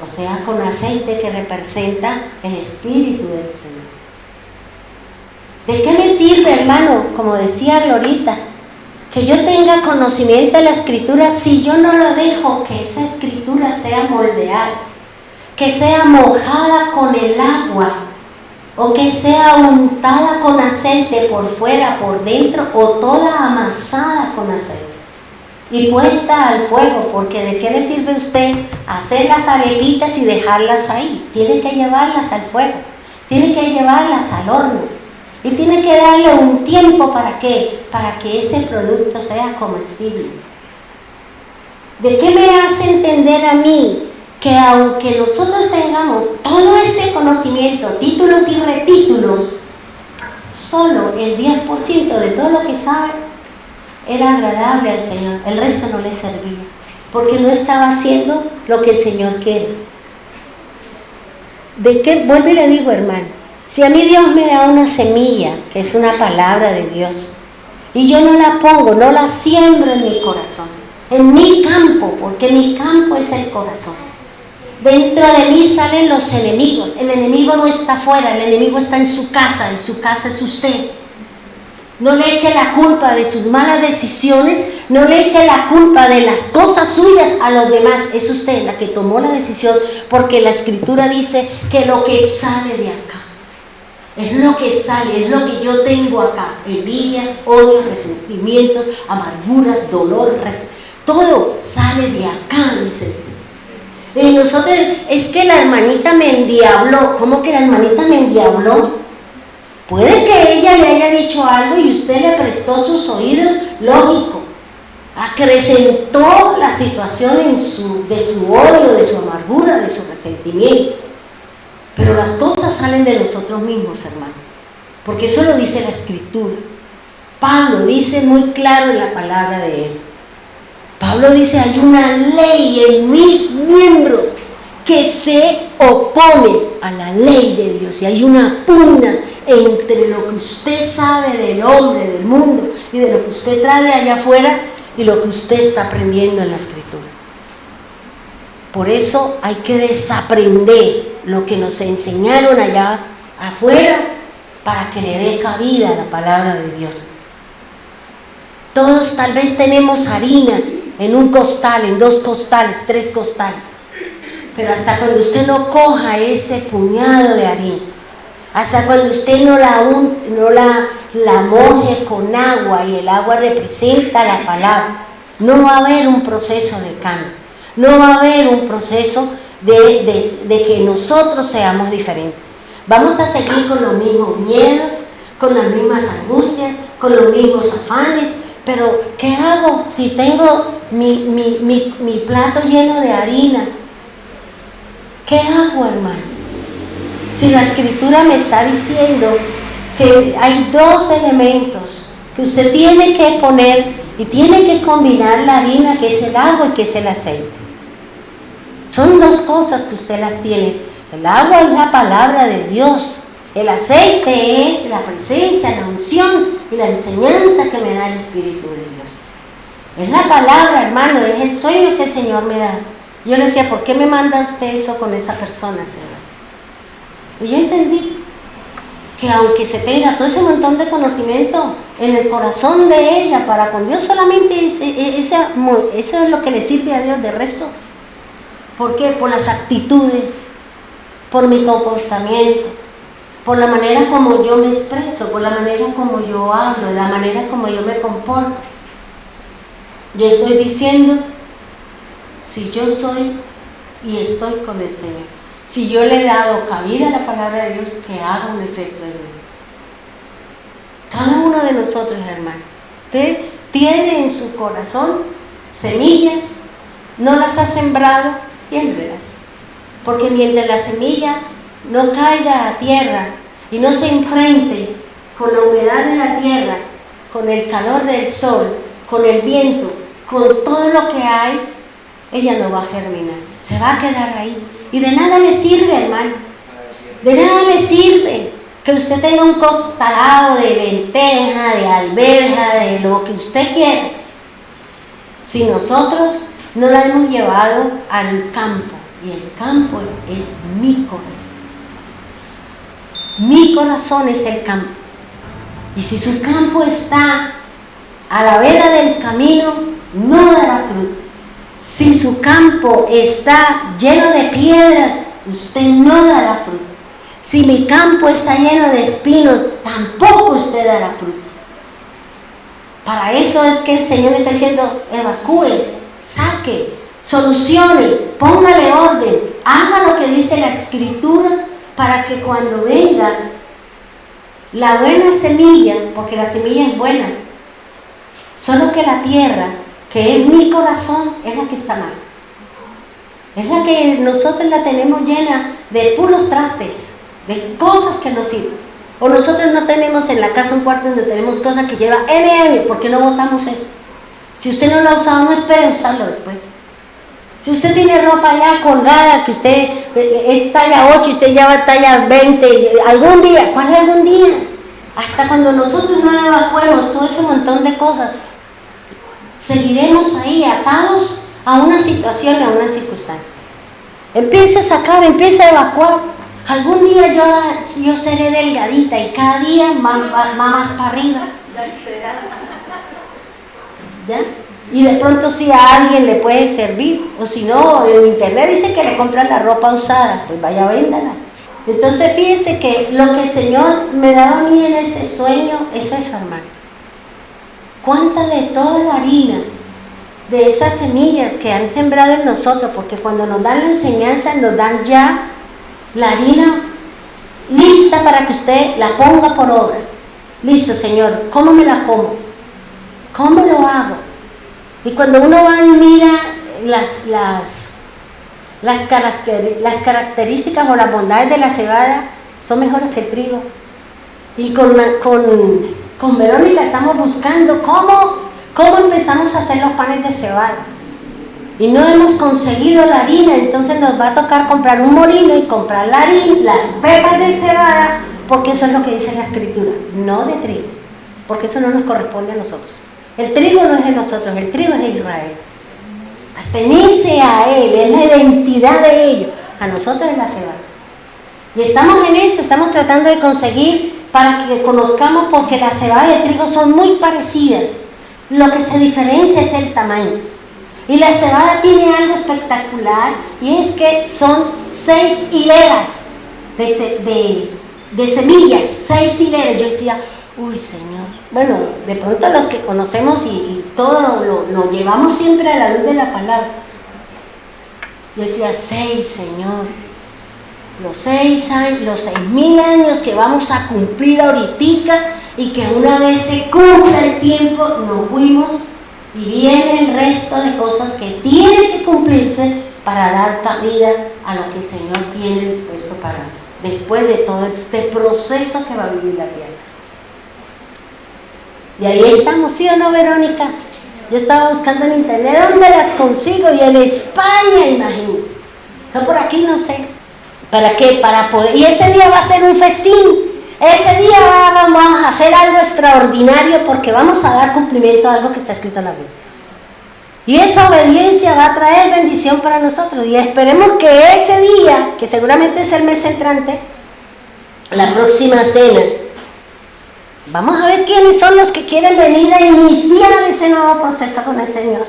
o sea con aceite que representa el Espíritu del Señor. ¿De qué me sirve, hermano, como decía Glorita, que yo tenga conocimiento de la Escritura si yo no lo dejo que esa Escritura sea moldeada, que sea mojada con el agua, o que sea untada con aceite por fuera, por dentro, o toda amasada con aceite y puesta al fuego? Porque ¿de qué le sirve a usted hacer las arepitas y dejarlas ahí? Tiene que llevarlas al fuego, tiene que llevarlas al horno y tiene que darle un tiempo. ¿Para qué? Para que ese producto sea comestible. ¿De qué me hace entender a mí que aunque nosotros tengamos todo ese conocimiento, títulos y retítulos, solo el 10% de todo lo que sabe era agradable al Señor? El resto no le servía, porque no estaba haciendo lo que el Señor quiere. ¿De qué? Vuelvo y le digo, hermano, si a mí Dios me da una semilla, que es una palabra de Dios, y yo no la pongo, no la siembro en mi corazón, en mi campo, porque mi campo es el corazón, dentro de mí salen los enemigos. El enemigo no está afuera, el enemigo está en su casa es usted. No le eche la culpa de sus malas decisiones, no le eche la culpa de las cosas suyas a los demás. Es usted la que tomó la decisión, porque la Escritura dice que lo que sale de acá, es lo que sale, es lo que yo tengo acá. Envidias, odios, resentimientos, amargura, dolor, todo sale de acá, dice el Señor. Y nosotros, es que la hermanita me endiabló. ¿Cómo que la hermanita me endiabló? Puede que ella le haya dicho algo y usted le prestó sus oídos, lógico. Acrecentó la situación de su odio, de su amargura, de su resentimiento. Pero las cosas salen de nosotros mismos, hermano. Porque eso lo dice la Escritura. Pablo dice muy claro en la palabra de él. Pablo dice, hay una ley en mis miembros que se opone a la ley de Dios. Y hay una pugna entre lo que usted sabe del hombre, del mundo, y de lo que usted trae de allá afuera, y lo que usted está aprendiendo en la Escritura. Por eso hay que desaprender lo que nos enseñaron allá afuera, para que le dé cabida a la palabra de Dios. Todos tal vez tenemos harina en un costal, en 2 costales, 3 costales. Pero hasta cuando usted no coja ese puñado de harina, hasta cuando usted no la moje con agua, y el agua representa la palabra, no va a haber un proceso de cambio, no va a haber un proceso de que nosotros seamos diferentes. Vamos a seguir con los mismos miedos, con las mismas angustias, con los mismos afanes. Pero ¿qué hago si tengo mi plato lleno de harina? ¿Qué hago, hermano? Si la Escritura me está diciendo que hay 2 elementos que usted tiene que poner y tiene que combinar la harina, que es el agua y que es el aceite. Son 2 cosas que usted las tiene. El agua es la palabra de Dios. El aceite es la presencia, la unción y la enseñanza que me da el Espíritu de Dios. Es la palabra, hermano, es el sueño que el Señor me da. Yo le decía, ¿por qué me manda usted eso con esa persona, Señor? Y yo entendí que aunque se tenga todo ese montón de conocimiento en el corazón de ella para con Dios, solamente eso es lo que le sirve a Dios. De resto, ¿por qué? Por las actitudes, por mi comportamiento, por la manera como yo me expreso, por la manera como yo hablo, la manera como yo me comporto. Yo estoy diciendo, si yo soy y estoy con el Señor, si yo le he dado cabida a la palabra de Dios, que haga un efecto en mí. Cada uno de nosotros, hermano, usted tiene en su corazón semillas, no las ha sembrado, siémbrelas. Porque mientras la semilla no caiga a tierra y no se enfrente con la humedad de la tierra, con el calor del sol, con el viento, con todo lo que hay, ella no va a germinar, se va a quedar ahí. Y de nada le sirve, hermano, de nada le sirve que usted tenga un costalado de lenteja, de alberja, de lo que usted quiera, si nosotros no la hemos llevado al campo. Y el campo es mi corazón. Mi corazón es el campo. Y si su campo está a la vera del camino, no dará fruto. Si su campo está lleno de piedras, usted no dará fruto. Si mi campo está lleno de espinos, tampoco usted dará fruto. Para eso es que el Señor está diciendo, evacúe, saque, solucione, póngale orden, haga lo que dice la Escritura, para que cuando venga la buena semilla, porque la semilla es buena, solo que la tierra, que es mi corazón, es la que está mal. Es la que nosotros la tenemos llena de puros trastes, de cosas que no sirven. O nosotros no tenemos en la casa un cuarto donde tenemos cosas que lleva N años. ¿Por qué no botamos eso? Si usted no lo ha usado, no espere usarlo después. Si usted tiene ropa ya colgada, que usted es talla 8 y usted ya va talla 20, algún día, ¿cuál es algún día? Hasta cuando nosotros no evacuemos todo ese montón de cosas, seguiremos ahí atados a una situación, a una circunstancia. Empiece a sacar, empiece a evacuar. Algún día yo seré delgadita y cada día más para arriba. La esperanza. ¿Ya? Y de pronto si a alguien le puede servir, o si no, en internet dice que le compran la ropa usada, pues vaya, véndala. Entonces fíjese que lo que el Señor me daba a mí en ese sueño es eso, hermano. Cuánta de toda la harina, de esas semillas que han sembrado en nosotros, porque cuando nos dan la enseñanza nos dan ya la harina lista para que usted la ponga por obra. Listo, Señor, ¿cómo me la como? ¿Cómo lo hago? Y cuando uno va y mira las características o las bondades de la cebada, son mejores que el trigo. Y con Verónica estamos buscando cómo empezamos a hacer los panes de cebada. Y no hemos conseguido la harina, entonces nos va a tocar comprar un molino y comprar la harina, las pepas de cebada, porque eso es lo que dice la Escritura, no de trigo, porque eso no nos corresponde a nosotros. El trigo no es de nosotros, el trigo es de Israel. Pertenece a Él, es la identidad de ellos. A nosotros es la cebada. Y estamos en eso, estamos tratando de conseguir para que conozcamos, porque la cebada y el trigo son muy parecidas. Lo que se diferencia es el tamaño. Y la cebada tiene algo espectacular, y es que son 6 hileras de semillas, 6 hileras. Yo decía, uy, Señor. Bueno, de pronto los que conocemos y todo lo llevamos siempre a la luz de la palabra. Yo decía, 6, Señor. Los 6.000 años que vamos a cumplir ahorita, y que una vez se cumpla el tiempo, nos fuimos y viene el resto de cosas que tienen que cumplirse para dar cabida a lo que el Señor tiene dispuesto para después de todo este proceso que va a vivir la tierra. Y ahí estamos, ¿sí o no, Verónica? Yo estaba buscando en internet dónde las consigo, y en España, imagínense. Yo por aquí no sé. ¿Para qué? Para poder. Y ese día va a ser un festín. Ese día vamos a hacer algo extraordinario, porque vamos a dar cumplimiento a algo que está escrito en la Biblia. Y esa obediencia va a traer bendición para nosotros. Y esperemos que ese día, que seguramente es el mes entrante, la próxima cena, vamos a ver quiénes son los que quieren venir a iniciar ese nuevo proceso con el Señor.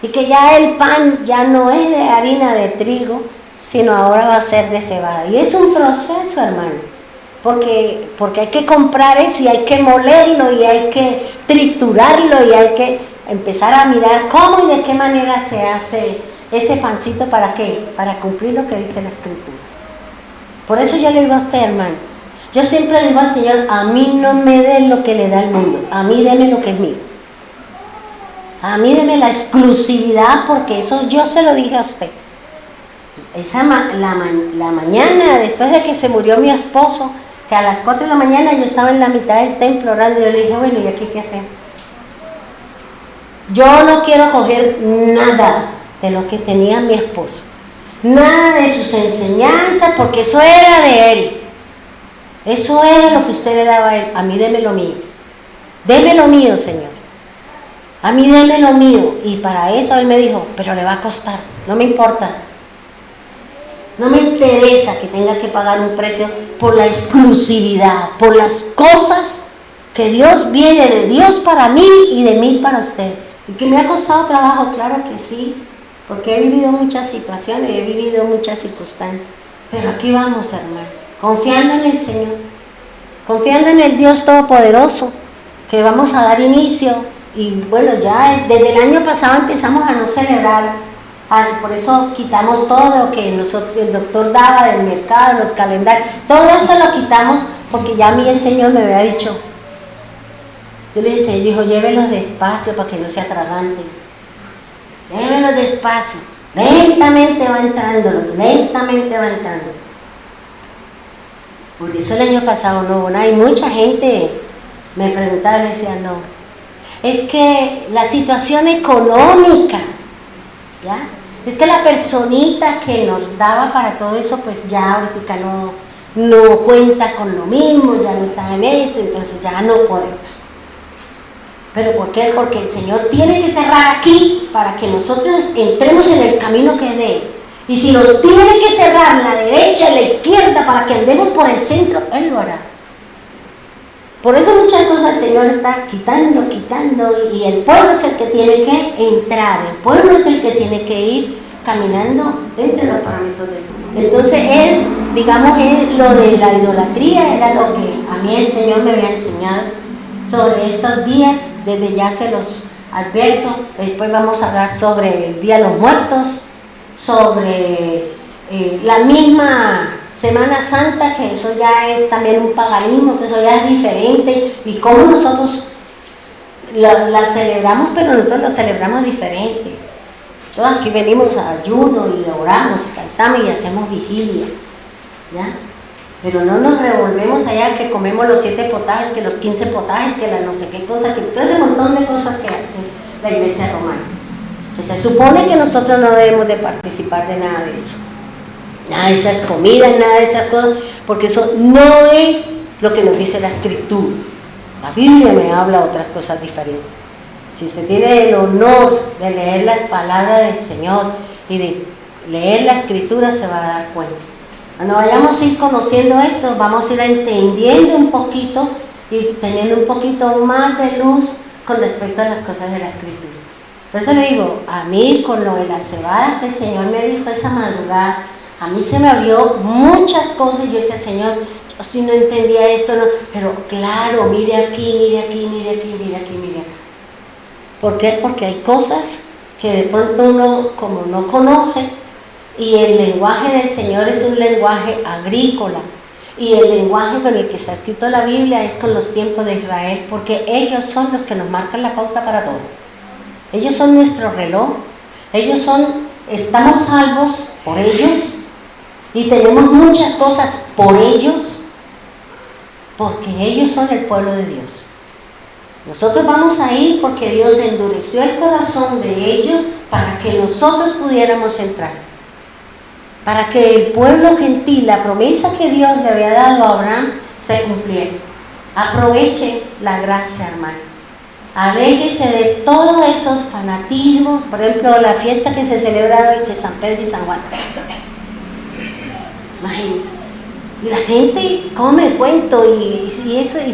Y que ya el pan ya no es de harina de trigo, sino ahora va a ser de cebada. Y es un proceso, hermano. Porque hay que comprar eso, y hay que molerlo, y hay que triturarlo, y hay que empezar a mirar cómo y de qué manera se hace ese pancito. ¿Para qué? Para cumplir lo que dice la Escritura. Por eso yo le digo a usted, hermano, yo siempre le digo al Señor, a mí no me den lo que le da el mundo, a mí deme lo que es mío. A mí deme la exclusividad, porque eso yo se lo dije a usted. La mañana, después de que se murió mi esposo, que a las 4 de la mañana yo estaba en la mitad del templo orando, y yo le dije, bueno, ¿y aquí qué hacemos? Yo no quiero coger nada de lo que tenía mi esposo, nada de sus enseñanzas, porque eso era de él. Eso era lo que usted le daba a él. A mí deme lo mío. Deme lo mío, Señor. A mí deme lo mío. Y para eso él me dijo, pero le va a costar. No me importa. No me interesa que tenga que pagar un precio por la exclusividad, por las cosas que Dios viene de Dios para mí y de mí para ustedes. Y que me ha costado trabajo, claro que sí, porque he vivido muchas situaciones, he vivido muchas circunstancias. Pero aquí vamos, hermano, confiando en el Señor, confiando en el Dios Todopoderoso, que vamos a dar inicio. Y bueno, ya desde el año pasado empezamos a no celebrar. Por eso quitamos todo lo que el doctor daba del mercado, los calendarios, todo eso lo quitamos, porque ya a mí el Señor me había dicho. Yo le dije, dijo, llévelos despacio para que no se atraganten. Llévelos despacio, lentamente va entrándolos, lentamente va entrando. Por eso el año pasado no hubo nada, y mucha gente me preguntaba, le decía, no, es que la situación económica, ¿ya? Es que la personita que nos daba para todo eso, pues ya ahorita no cuenta con lo mismo, ya no está en esto, entonces ya no podemos. ¿Pero por qué? Porque el Señor tiene que cerrar aquí para que nosotros entremos en el camino que es de Él. Y si nos tiene que cerrar la derecha y la izquierda para que andemos por el centro, Él lo hará. Por eso muchas cosas el Señor está quitando, y el pueblo es el que tiene que entrar, el pueblo es el que tiene que ir caminando dentro de los parámetros del Señor. Entonces lo de la idolatría era lo que a mí el Señor me había enseñado sobre estos días, desde ya se los advierto. Después vamos a hablar sobre el Día de los Muertos, sobre la misma Semana Santa, que eso ya es también un paganismo, que eso ya es diferente, y cómo nosotros la celebramos, pero nosotros la celebramos diferente. Entonces aquí venimos a ayuno y oramos y cantamos y hacemos vigilia, ¿ya? Pero no nos revolvemos allá que comemos los 7 potajes, que los 15 potajes, que la no sé qué cosa, que todo ese montón de cosas que hace la Iglesia romana. Pues se supone que nosotros no debemos de participar de nada de eso. Nada de esas comidas, nada de esas cosas, porque eso no es lo que nos dice la Escritura. La Biblia me habla otras cosas diferentes. Si usted tiene el honor de leer la palabra del Señor y de leer la Escritura, se va a dar cuenta. Cuando vayamos a ir conociendo esto, vamos a ir entendiendo un poquito y teniendo un poquito más de luz con respecto a las cosas de la Escritura. Por eso le digo, a mí con lo de la cebada que el Señor me dijo esa madrugada, a mí se me abrió muchas cosas y yo decía, Señor, yo sí no entendía esto, no, pero claro, mire aquí, mire aquí, mire aquí, mire aquí, mire acá. ¿Por qué? Porque hay cosas que de pronto uno como no conoce, y el lenguaje del Señor es un lenguaje agrícola, y el lenguaje con el que está escrito la Biblia es con los tiempos de Israel, porque ellos son los que nos marcan la pauta para todo. Ellos son nuestro reloj, estamos salvos por ellos, y tenemos muchas cosas por ellos, porque ellos son el pueblo de Dios. Nosotros vamos a ir porque Dios endureció el corazón de ellos para que nosotros pudiéramos entrar. Para que el pueblo gentil, la promesa que Dios le había dado a Abraham, se cumpliera. Aproveche la gracia, hermano. Aléjese de todos esos fanatismos, por ejemplo, la fiesta que se celebra hoy, que es San Pedro y San Juan. Imagínense. Y la gente come cuento y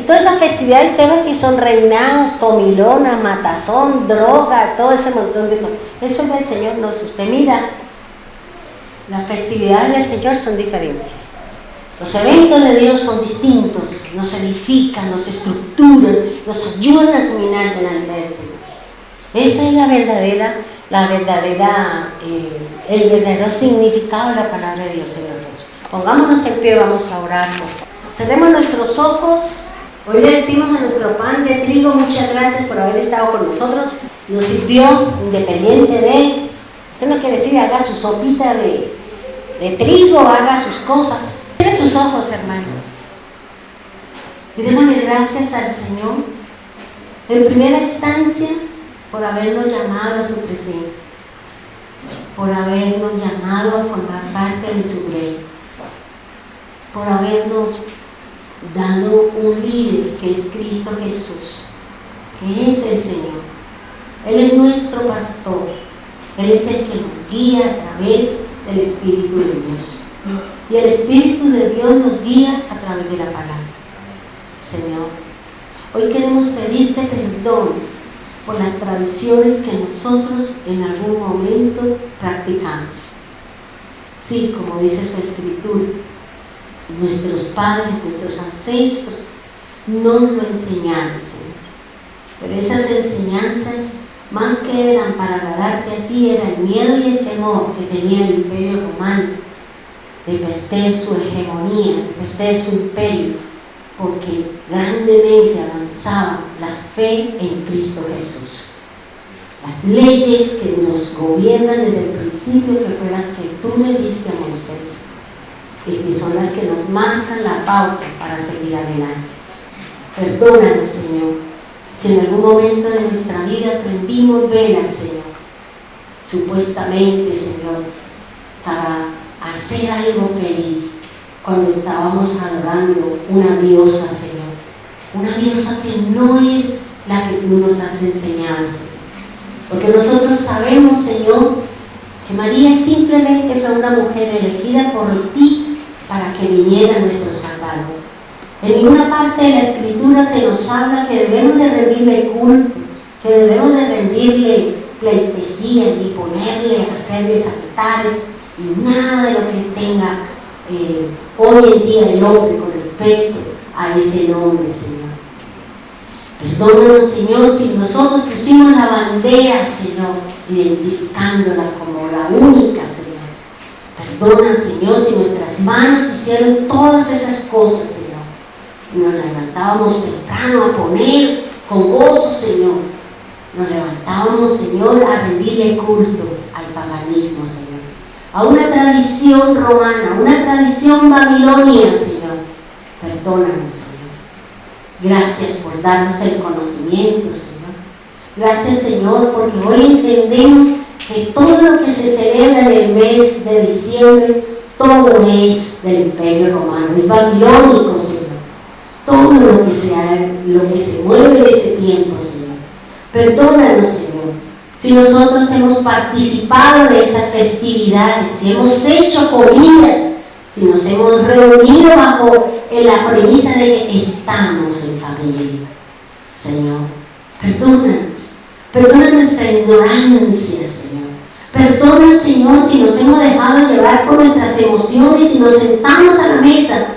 todas esas festividades ustedes que son reinados, comilonas, matazón, droga, todo ese montón de cosas. Eso es del Señor, no. Si usted mira, las festividades del Señor son diferentes. Los eventos de Dios son distintos, nos edifican, nos estructuran, nos ayudan a caminar delante del Señor. Esa es el verdadero significado de la palabra de Dios en nosotros. Pongámonos en pie, vamos a orar. Cerremos nuestros ojos. Hoy le decimos a nuestro pan de trigo, muchas gracias por haber estado con nosotros. Nos sirvió independiente de él. Eso no quiere decir haga su sopita de trigo, haga sus cosas. Cierre sus ojos, hermano. Y démosle gracias al Señor, en primera instancia, por habernos llamado a su presencia, por habernos llamado a formar parte de su reino, por habernos dado un líder que es Cristo Jesús, que es el Señor. Él es nuestro pastor, Él es el que nos guía a través del Espíritu de Dios. Y el Espíritu de Dios nos guía a través de la palabra. Señor, hoy queremos pedirte perdón por las tradiciones que nosotros en algún momento practicamos. Sí, como dice su Escritura, nuestros padres, nuestros ancestros nos lo enseñaron, Señor. Pero esas enseñanzas, más que eran para agradarte a ti, era el miedo y el temor que tenía el Imperio Romano de perder su hegemonía, de perder su imperio, porque grandemente avanzaba la fe en Cristo Jesús. Las leyes que nos gobiernan desde el principio, que fueron las que tú le diste a Moisés, y que son las que nos marcan la pauta para seguir adelante. Perdónanos, Señor, si en algún momento de nuestra vida prendimos velas, Señor, supuestamente, Señor, para hacer algo feliz, cuando estábamos adorando una diosa, Señor, una diosa que no es la que tú nos has enseñado, Señor. Porque nosotros sabemos, Señor, que María simplemente fue una mujer elegida por ti para que viniera nuestro Salvador. En ninguna parte de la Escritura se nos habla que debemos de rendirle culto, que debemos de rendirle pleitesía y ponerle, hacerles altares y nada de lo que tenga hoy en día el hombre con respecto a ese nombre, Señor. Perdónanos, Señor, si nosotros pusimos la bandera, Señor, identificándola como la única, Señor. Perdona, Señor, si nuestras manos hicieron todas esas cosas, Señor. Y nos levantábamos temprano a poner con gozo, Señor. Nos levantábamos, Señor, a rendirle culto al paganismo, Señor. A una tradición romana, una tradición babilonia, Señor. Perdónanos, Señor. Gracias por darnos el conocimiento, Señor. Gracias, Señor, porque hoy entendemos que todo lo que se celebra en el mes de diciembre, todo es del Imperio Romano, es babilónico, Señor. Todo lo que se mueve en ese tiempo, Señor. Perdónanos, Señor, si nosotros hemos participado de esas festividades, si hemos hecho comidas, si nos hemos reunido bajo la premisa de que estamos en familia. Señor, perdónanos. Perdona nuestra ignorancia, Señor. Perdona, Señor, si nos hemos dejado llevar por nuestras emociones y nos sentamos a la mesa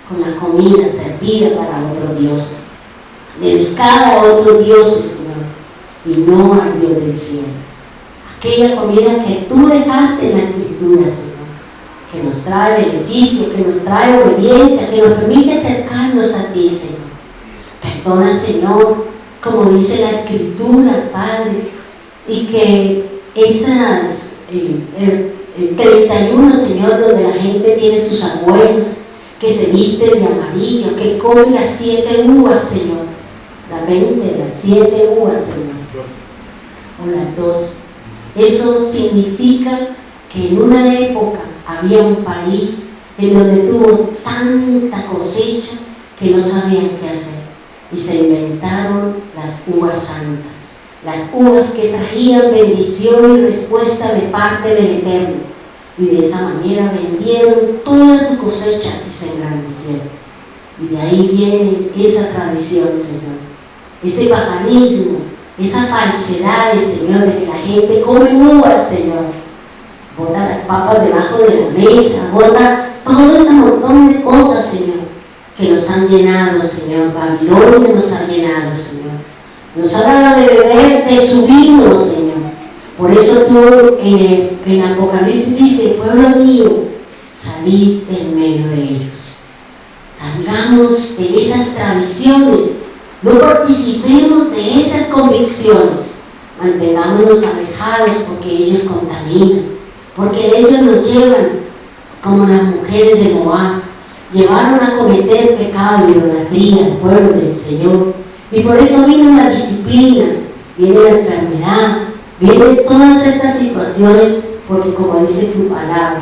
con la comida servida para otros dioses, dedicada a otros dioses, Señor, y no al Dios del cielo. Aquella comida que tú dejaste en la Escritura, Señor, que nos trae beneficio, que nos trae obediencia, que nos permite acercarnos a ti, Señor. Perdona, Señor, como dice la Escritura, Padre, y que el 31, Señor, donde la gente tiene sus abuelos, que se visten de amarillo, que comen las 7 uvas, Señor, las 20, las 7 uvas, Señor, o las 12. Eso significa que en una época había un país en donde tuvo tanta cosecha que no sabían qué hacer y se inventaron las uvas santas, las uvas que traían bendición y respuesta de parte del Eterno, y de esa manera vendieron toda su cosecha y se engrandecieron. Y de ahí viene esa tradición, Señor, ese paganismo, esa falsedad, Señor, de que la gente come uvas, Señor, bota las papas debajo de la mesa, bota todo ese montón de cosas, Señor, que nos han llenado, Señor. Babilonia nos ha llenado, Señor. Nos ha dado de beber de su vino, Señor. Por eso tú en Apocalipsis dice: pueblo mío, salid en medio de ellos. Salgamos de esas tradiciones, no participemos de esas convicciones, mantengámonos alejados porque ellos contaminan, porque ellos nos llevan como las mujeres de Moab, llevaron a cometer pecado y idolatría al pueblo del Señor. Y por eso viene la disciplina, viene la enfermedad, vienen todas estas situaciones, porque como dice tu palabra,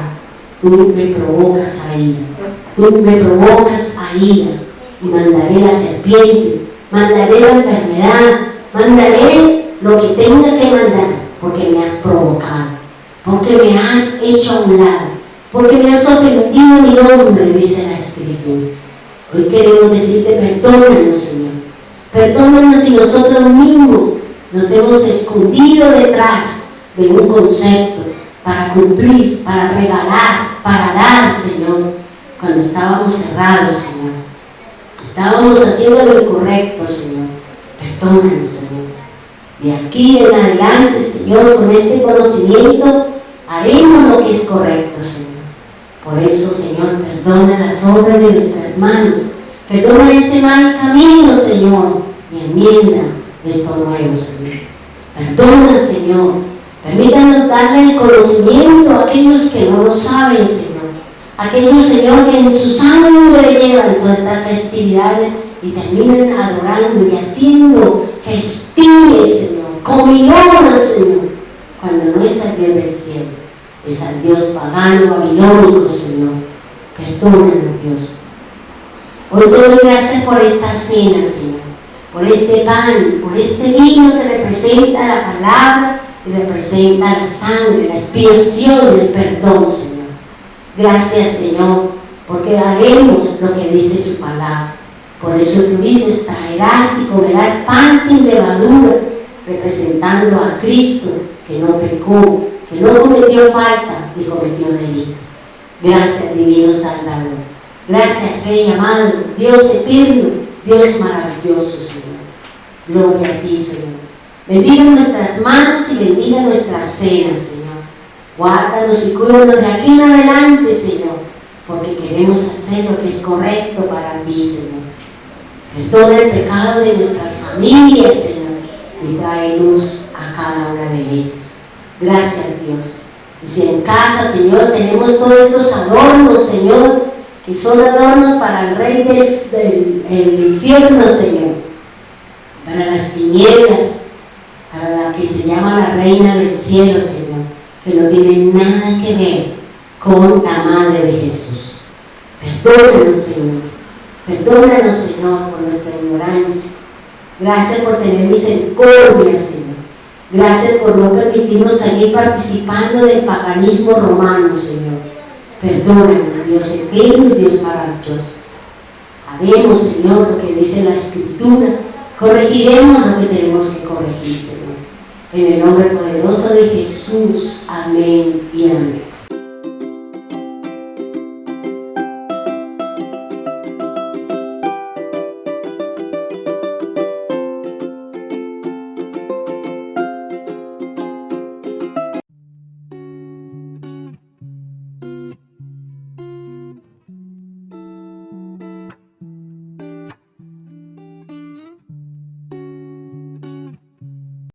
tú me provocas a ira, tú me provocas a ira, y mandaré la serpiente, mandaré la enfermedad, mandaré lo que tenga que mandar, porque me has provocado, porque me has hecho a un lado, porque me has ofendido mi nombre, dice la Escritura. Hoy queremos decirte: perdónanos, Señor. Perdónanos si nosotros mismos nos hemos escondido detrás de un concepto para cumplir, para regalar, para dar, Señor, cuando estábamos cerrados, Señor. Estábamos haciendo lo incorrecto, Señor. Perdónanos, Señor. De aquí en adelante, Señor, con este conocimiento, haremos lo que es correcto, Señor. Por eso, Señor, perdona las obras de nuestras manos. Perdona ese mal camino, Señor, y enmienda esto nuevo, Señor. Perdona, Señor. Permítanos darle el conocimiento a aquellos que no lo saben, Señor. Aquellos, Señor, que en su sangre llevan todas estas festividades y terminan adorando y haciendo festines, Señor, comilonas, Señor, cuando no es al Dios del cielo, es al Dios pagano, babilónico, Señor. Perdónanos, Dios. Hoy te doy gracias por esta cena, Señor, por este pan, por este vino que representa la palabra y representa la sangre, la expiación y el perdón, Señor. Gracias, Señor, porque haremos lo que dice su palabra. Por eso tú dices, traerás y comerás pan sin levadura, representando a Cristo, que no pecó, que no cometió falta ni cometió delito. Gracias, divino Salvador. Gracias, Rey amado, Dios eterno, Dios maravilloso, Señor. Gloria a ti, Señor. Bendiga nuestras manos y bendiga nuestras cenas, Señor. Guárdanos y cuídanos de aquí en adelante, Señor, porque queremos hacer lo que es correcto para ti, Señor. Perdona el pecado de nuestras familias, Señor, y trae luz a cada una de ellas. Gracias, Dios. Y si en casa, Señor, tenemos todos estos adornos, Señor, que son adornos para el rey del infierno, Señor, para las tinieblas, para la que se llama la reina del cielo, Señor, que no tiene nada que ver con la madre de Jesús. Perdónanos, Señor. Perdónanos, Señor, por nuestra ignorancia. Gracias por tener misericordia, Señor. Gracias por no permitirnos seguir participando del paganismo romano, Señor. Perdónanos, Dios eterno y Dios maravilloso. Haremos, Señor, lo que dice la Escritura. Corregiremos lo que tenemos que corregir, Señor. En el nombre poderoso de Jesús. Amén y amén.